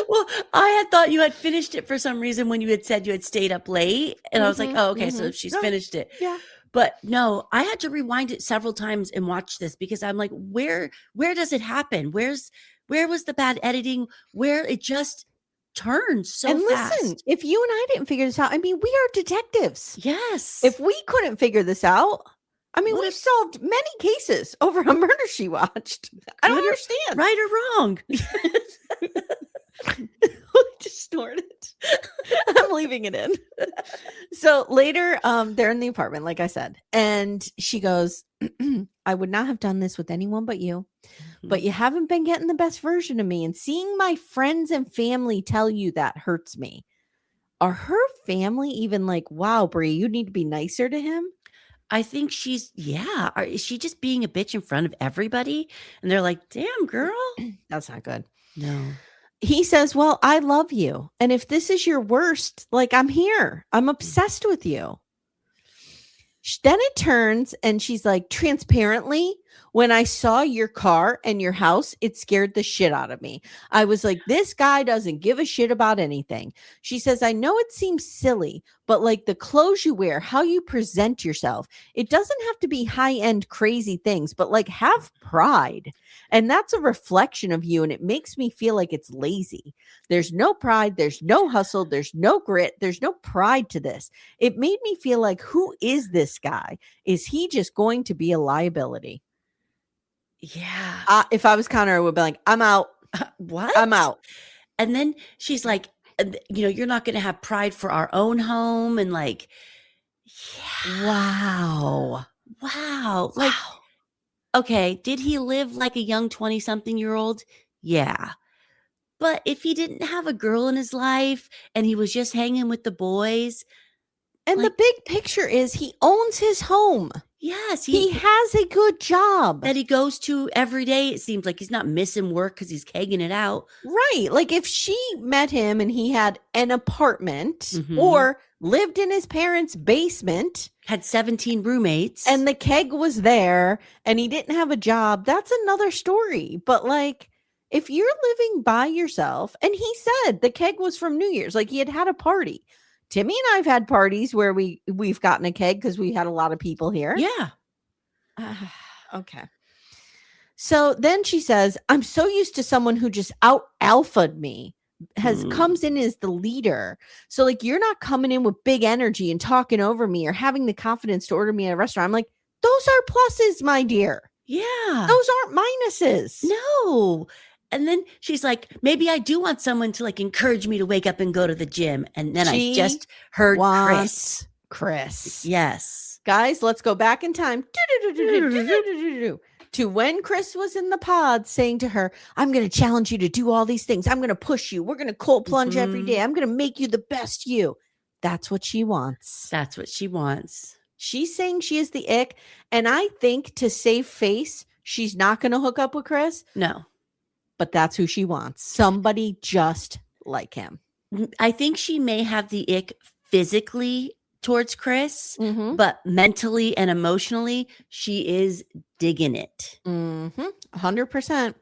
Well, I had thought you had finished it for some reason when you had said you had stayed up late. And I was like, oh, okay, so she's finished it. Yeah. But no, I had to rewind it several times and watch this because I'm like, where does it happen? Where was the bad editing? Where it just turned so fast. And listen, if you and I didn't figure this out, I mean, we are detectives. Yes. If we couldn't figure this out, I mean, we've solved many cases over a murder she watched. I don't understand. Right or wrong. Just snorted. I'm leaving it in. So later, they're in the apartment, like I said, and she goes, I would not have done this with anyone but you, but you haven't been getting the best version of me. And seeing my friends and family tell you that hurts me. Are her family even like, wow, Brie, you need to be nicer to him? I think is she just being a bitch in front of everybody? And they're like, damn, girl. That's not good. No. He says, well, I love you. And if this is your worst, like, I'm here. I'm obsessed with you. Then it turns and she's like, transparently, when I saw your car and your house, it scared the shit out of me. I was like, this guy doesn't give a shit about anything. She says, I know it seems silly, but like the clothes you wear, how you present yourself, it doesn't have to be high-end crazy things, but like have pride. And that's a reflection of you. And it makes me feel like it's lazy. There's no pride. There's no hustle. There's no grit. There's no pride to this. It made me feel like, who is this guy? Is he just going to be a liability? Yeah. If I was Connor, I would be like, I'm out. What? I'm out. And then she's like, you're not going to have pride for our own home. And like, yeah. Wow. Like, okay, did he live like a young 20-something-year-old? Yeah. But if he didn't have a girl in his life and he was just hanging with the boys. And the big picture is he owns his home. Yes, He has a good job. that he goes to every day. It seems like he's not missing work because he's kegging it out. Right. Like if she met him and he had an apartment Mhm. or lived in his parents' basement Had 17 roommates. and the keg was there and he didn't have a job, that's another story. But like if you're living by yourself, and he said the keg was from New Year's, like he had a party. Timmy and I've had parties where we've gotten a keg because we had a lot of people here. Yeah. Okay. So then she says, I'm so used to someone who just out alphaed me, comes in as the leader. So like, you're not coming in with big energy and talking over me or having the confidence to order me at a restaurant. I'm like, those are pluses, my dear. Yeah. Those aren't minuses. No. And then she's like, maybe I do want someone to like encourage me to wake up and go to the gym. And then I just heard Chris. Chris. Yes. Guys, let's go back in time to when Chris was in the pod saying to her, I'm going to challenge you to do all these things. I'm going to push you. We're going to cold plunge every day. I'm going to make you the best you. That's what she wants. That's what she wants. She's saying she is the ick. And I think to save face, she's not going to hook up with Chris. No. But that's who she wants. Somebody just like him. I think she may have the ick physically towards Chris, Mm-hmm. but mentally and emotionally, she is digging it. 100%.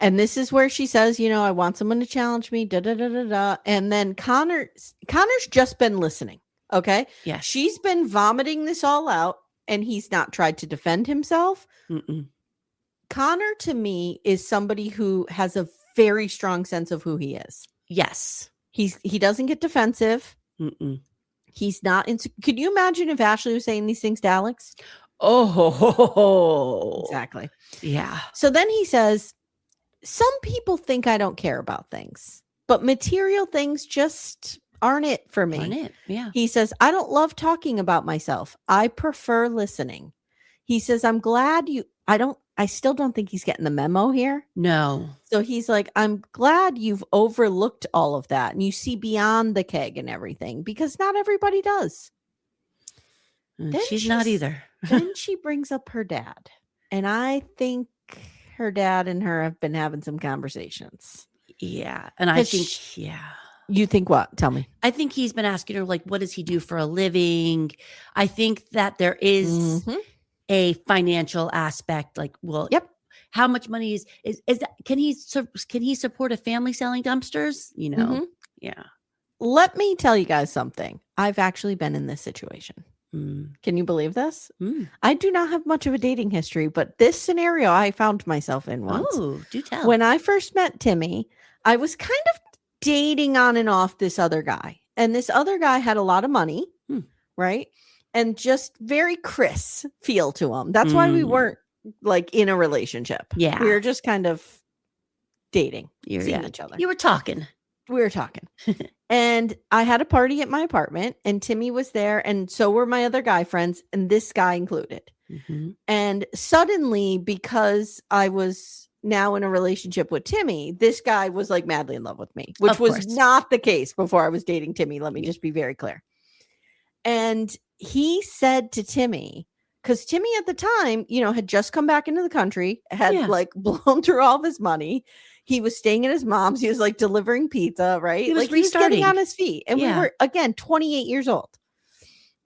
And this is where she says, I want someone to challenge me. Da, da, da, da, da. And then Connor's just been listening. Okay. Yeah. She's been vomiting this all out and he's not tried to defend himself. Mm-mm. Connor to me is somebody who has a very strong sense of who he is. Yes. He doesn't get defensive. Mm-mm. He's not could you imagine if Ashley was saying these things to Alex? Oh, Exactly. Yeah. So then he says, some people think I don't care about things, but material things just aren't it for me. Aren't it? Yeah. He says, I don't love talking about myself. I prefer listening. He says, I'm glad I still don't think he's getting the memo here. No. So he's like, I'm glad you've overlooked all of that and you see beyond the keg and everything because not everybody does. She's not either. Then she brings up her dad. And I think her dad and her have been having some conversations. Yeah. And I think, You think what? Tell me. I think he's been asking her, like, what does he do for a living? I think that there is a financial aspect. Like, well, Yep. How much money is that? Can he support a family selling dumpsters? Yeah. Let me tell you guys something. I've actually been in this situation. Mm. Can you believe this? Mm. I do not have much of a dating history, but this scenario I found myself in once. Oh, do tell. When I first met Timmy, I was kind of dating on and off this other guy. And this other guy had a lot of money, right? And just very Chris feel to him. That's why we weren't like in a relationship. Yeah. We were just kind of dating, seeing each other. You were talking. We were talking. And I had a party at my apartment and Timmy was there. And so were my other guy friends and this guy included. Mm-hmm. And suddenly, because I was now in a relationship with Timmy, this guy was like madly in love with me, which was not the case before I was dating Timmy. Let me just be very clear. And he said to Timmy, because Timmy at the time, had just come back into the country, had like blown through all of his money. He was staying at his mom's. He was like delivering pizza, right? He was He was getting restarting. on his feet. And we were, again, 28 years old.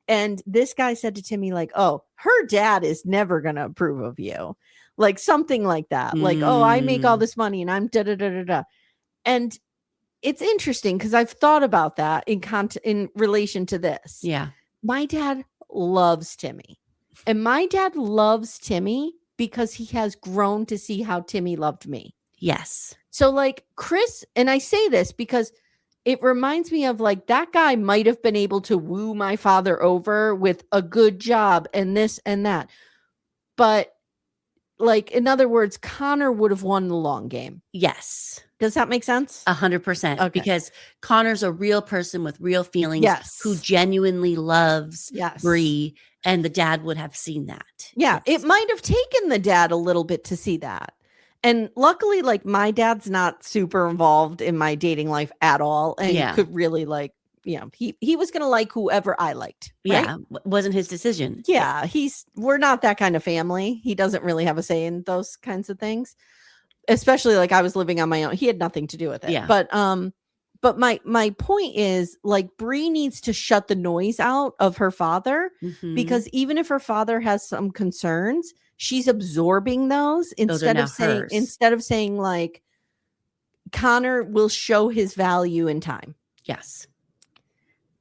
And this guy said to Timmy, like, oh, her dad is never going to approve of you. Like something like that. Like, oh, I make all this money and I'm da-da-da-da-da. And it's interesting because I've thought about that in relation to this. Yeah. My dad loves Timmy. And my dad loves Timmy because he has grown to see how Timmy loved me. Yes. So like Chris, and I say this because it reminds me of like that guy might have been able to woo my father over with a good job and this and that. But like, in other words, Connor would have won the long game. Yes. Does that make sense? 100%. Okay. Because Connor's a real person with real feelings who Yes. genuinely loves Yes. Bree, and the dad would have seen that. Yeah. Yes. It might have taken the dad a little bit to see that. And luckily, like my dad's not super involved in my dating life at all. And Yeah. could really like, he was going to like whoever I liked. Right? Yeah, wasn't his decision. Yeah, we're not that kind of family. He doesn't really have a say in those kinds of things. Especially like I was living on my own. He had nothing to do with it. Yeah. But my point is, like, Bree needs to shut the noise out of her father, Mhm. because even if her father has some concerns, she's absorbing those instead of saying like, Connor will show his value in time. Yes.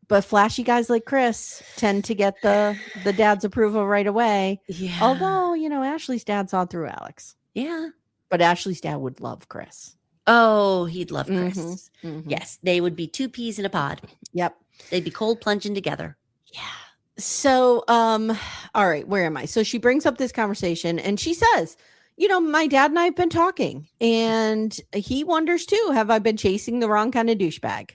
But flashy guys like Chris tend to get the dad's approval right away. Yeah. Although, Ashley's dad saw through Alex. Yeah. But Ashley's dad would love Chris. Oh, he'd love Chris. Mhm, mhm. Yes, they would be 2 peas in a pod. Yep. They'd be cold plunging together. Yeah. So, all right, where am I? So she brings up this conversation and she says, my dad and I have been talking and he wonders too, have I been chasing the wrong kind of douchebag?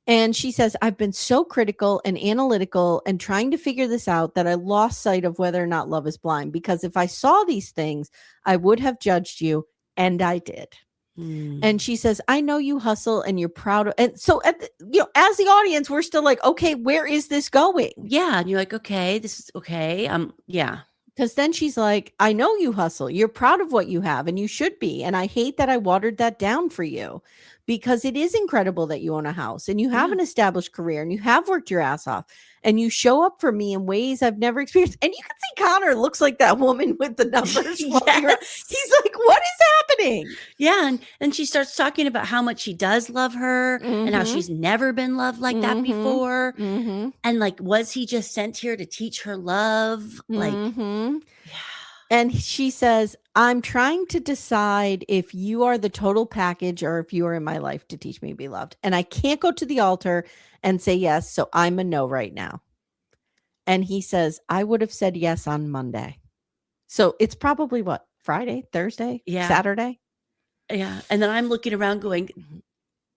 And she says, I've been so critical and analytical and trying to figure this out that I lost sight of whether or not love is blind, because if I saw these things, I would have judged you, and I did. And she says, I know you hustle and you're proud of, and so as the audience, we're still like, okay, where is this going? Yeah. And you're like, okay, this is okay. Yeah. Because then she's like, I know you hustle. You're proud of what you have, and you should be. And I hate that I watered that down for you, because it is incredible that you own a house and you have an established career and you have worked your ass off and you show up for me in ways I've never experienced. And you can see Connor looks like that woman with the numbers. Yes. He's like, what is happening? Yeah. And she starts talking about how much she does love her and how she's never been loved like that before. And like, was he just sent here to teach her love? Like, yeah. And she says, I'm trying to decide if you are the total package or if you are in my life to teach me to be loved. And I can't go to the altar and say yes, so I'm a no right now. And he says, I would have said yes on Monday. So it's probably what? Friday, Thursday, Saturday? Yeah. And then I'm looking around going,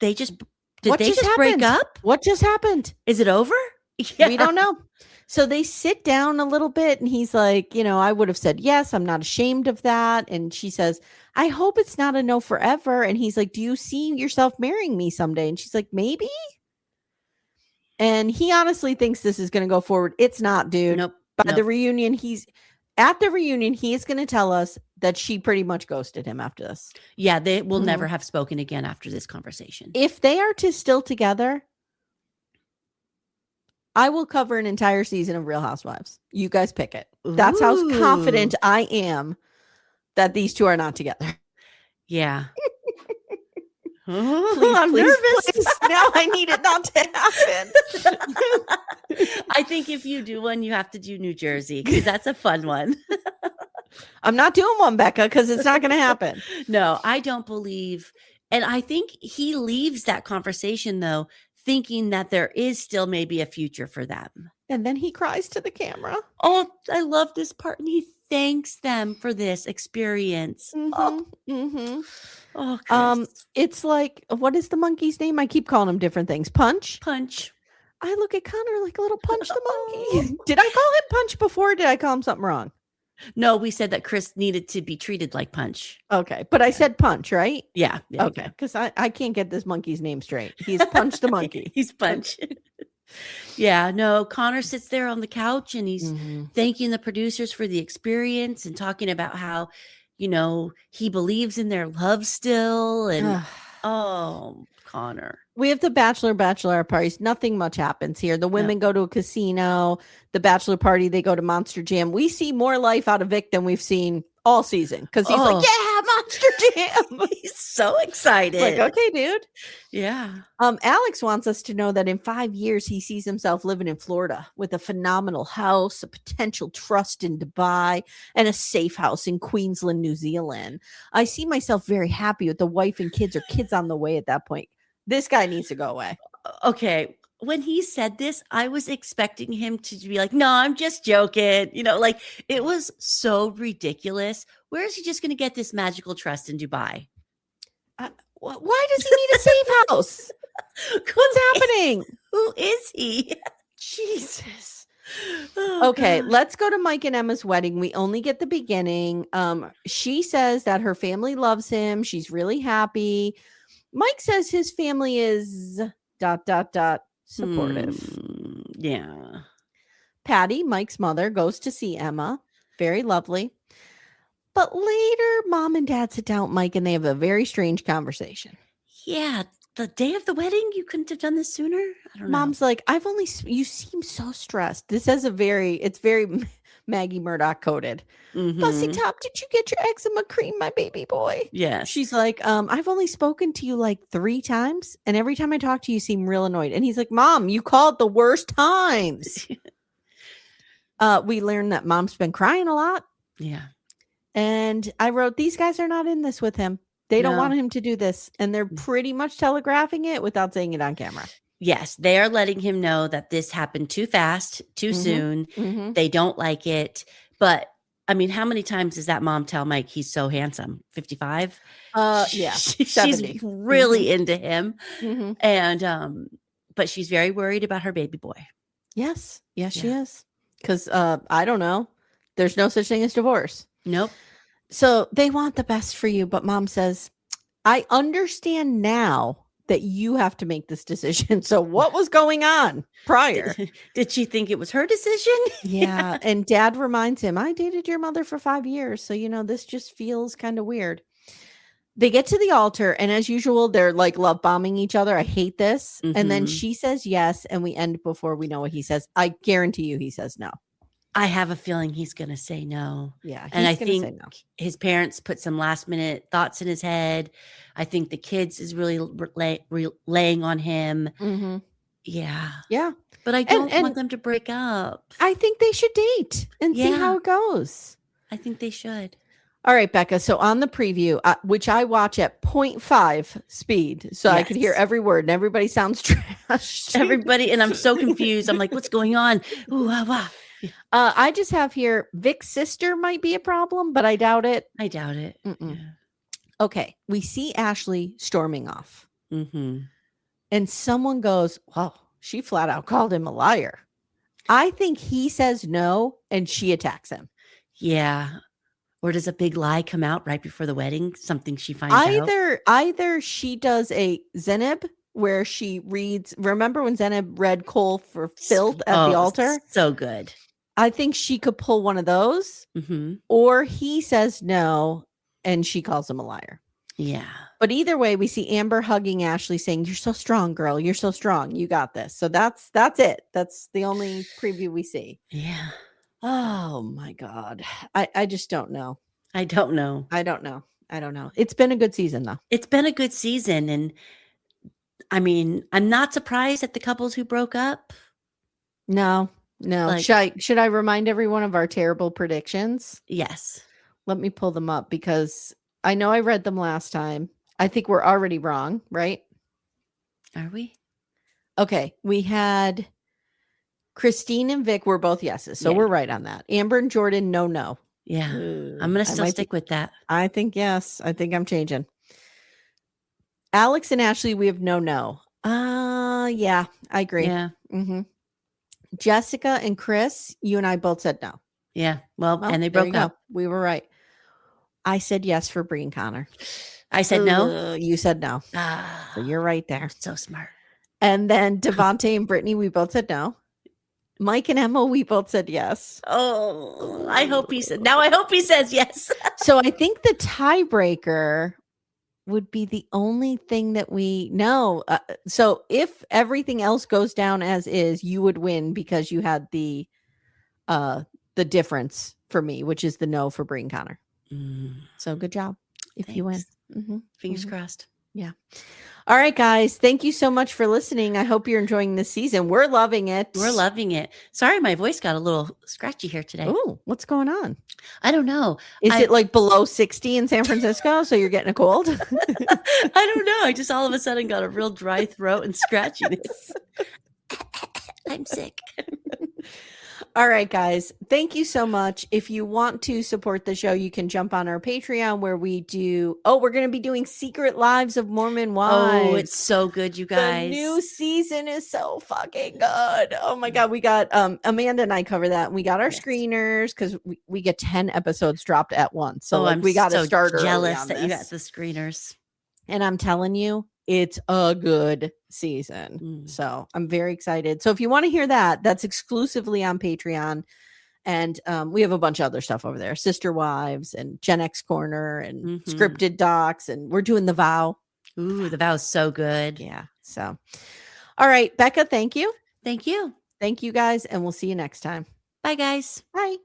did they What just break up? What just happened? Is it over? Yeah. We don't know. So they sit down a little bit and he's like, I would have said yes. I'm not ashamed of that. And she says, I hope it's not a no forever. And he's like, do you see yourself marrying me someday? And she's like, maybe. And he honestly thinks this is going to go forward. It's not, dude. Nope. By the reunion, he is going to tell us that she pretty much ghosted him after this. Yeah. They will never have spoken again after this conversation. If they are still together, I will cover an entire season of Real Housewives. You guys pick it. That's how confident I am that these two are not together. Yeah. I'm nervous. Please. Now I need it not to happen. I think if you do one, you have to do New Jersey, because that's a fun one. I'm not doing one, Becca, because it's not going to happen. No, I don't believe. And I think he leaves that conversation, though, thinking that there is still maybe a future for them. And then he cries to the camera. Oh, I love this part. And he thanks them for this experience. Chris. It's like, what is the monkey's name? I keep calling him different things. Punch. I look at Connor like a little Punch the monkey. Did I call him Punch before? Or did I call him something wrong? No, we said that Chris needed to be treated like Punch. Okay, but I said Punch, right? Yeah. Okay, because I can't get this monkey's name straight. He's Punch the monkey. He's Punch. Yeah, no, Connor sits there on the couch and he's thanking the producers for the experience and talking about how, he believes in their love still. And Connor. We have the bachelorette parties. Nothing much happens here. The women go to a casino. The bachelor party, they go to Monster Jam. We see more life out of Vic than we've seen all season, because he's like, yeah, Monster Jam. He's so excited. Like, okay, dude. Yeah. Alex wants us to know that in 5 years, he sees himself living in Florida with a phenomenal house, a potential trust in Dubai, and a safe house in Queensland, New Zealand. I see myself very happy with the wife and kids, or kids on the way at that point. This guy needs to go away. Okay. When he said this, I was expecting him to be like, no, I'm just joking. Like, it was so ridiculous. Where is he just going to get this magical trust in Dubai? Why does he need a safe house? What's happening? Who is he? Jesus. Okay, let's go to Mike and Emma's wedding. We only get the beginning. She says that her family loves him. She's really happy. Mike says his family is ... supportive. Yeah. Patty, Mike's mother, goes to see Emma. Very lovely. But later, Mom and Dad sit down with Mike and they have a very strange conversation. Yeah. The day of the wedding, you couldn't have done this sooner? I don't know. Mom's like, you seem so stressed. This has it's very Maggie Murdoch coded. Bussy Top, did you get your eczema cream, my baby boy? Yes. She's like, I've only spoken to you like 3 times. And every time I talk to you, you seem real annoyed. And he's like, Mom, you called the worst times. We learned that Mom's been crying a lot. Yeah. And I wrote, these guys are not in this with him. They don't want him to do this. And they're pretty much telegraphing it without saying it on camera. Yes. They are letting him know that this happened too fast, too soon. They don't like it. But I mean, how many times does that mom tell Mike he's so handsome? 55? Yeah. She's really into him. And but she's very worried about her baby boy. Yes, she is. Because I don't know. There's no such thing as divorce. Nope. So they want the best for you, but Mom says, I understand now that you have to make this decision. So what was going on prior? Did she think it was her decision? Yeah. And Dad reminds him, I dated your mother for 5 years. So, this just feels kind of weird. They get to the altar, and as usual, they're like love bombing each other. I hate this. And then she says yes, and we end before we know what he says. I guarantee you he says no. I have a feeling he's going to say no. Yeah. And I think his parents put some last minute thoughts in his head. I think the kids is really laying on him. Yeah. Yeah. But I don't want them to break up. I think they should date and see how it goes. I think they should. All right, Becca. So on the preview, which I watch at 0.5 speed, so I could hear every word and everybody sounds trash. Everybody. And I'm so confused. I'm like, what's going on? Ooh, ah, wah. I just have here Vic's sister might be a problem, but I doubt it. I doubt it. Yeah. Okay. We see Ashley storming off. And someone goes, well, she flat out called him a liar. I think he says no and she attacks him. Yeah. Or does a big lie come out right before the wedding? Something she finds out? Either she does a Zenib where she reads, remember when Zenib read Cole for filth at the altar? So good. I think she could pull one of those. Or he says no and she calls him a liar. Yeah. But either way, we see Amber hugging Ashley saying, you're so strong, girl. You're so strong. You got this. So that's it. That's the only preview we see. Yeah. Oh my God. I just don't know. I don't know. It's been a good season though. It's been a good season. And I mean, I'm not surprised at the couples who broke up. No. Should I remind everyone of our terrible predictions? Yes. Let me pull them up because I know I read them last time. I think we're already wrong, right? Are we? Okay. We had Christine and Vic were both yeses. So we're right on that. Amber and Jordan, no. Yeah. I'm going to still stick with that. I think yes. I think I'm changing. Alex and Ashley, we have no. Yeah, I agree. Yeah. Jessica and Chris, you and I both said no. Yeah. Well, and they broke up. We were right. I said yes for Bree and Connor. I said no. You said no. So you're right there. So smart. And then Devontae and Brittany, we both said no. Mike and Emma, we both said yes. Oh, I hope he says yes. So I think the tiebreaker would be the only thing that we know. So if everything else goes down as is, you would win because you had the difference for me, which is the no for Bree and Connor. So good job if you win. Fingers crossed. Yeah. All right, guys. Thank you so much for listening. I hope you're enjoying this season. We're loving it. Sorry, my voice got a little scratchy here today. Oh, what's going on? I don't know. Is it like below 60 in San Francisco? So you're getting a cold? I don't know. I just all of a sudden got a real dry throat and scratchiness. I'm sick. All right, guys. Thank you so much. If you want to support the show, you can jump on our Patreon where we do. Oh, we're going to be doing Secret Lives of Mormon Wives. Oh, it's so good, you guys. The new season is so fucking good. Oh my God. We got Amanda and I cover that. We got our screeners because we get 10 episodes dropped at once. So I'm we got to so start jealous on that this. you got the screeners. And I'm telling you, it's a good season. So I'm very excited. So if you want to hear that, that's exclusively on Patreon. And we have a bunch of other stuff over there. Sister Wives and Gen X Corner and scripted docs. And we're doing The Vow. Ooh, The Vow is so good. Yeah. So, all right, Becca, thank you. Thank you. Thank you guys. And we'll see you next time. Bye, guys. Bye.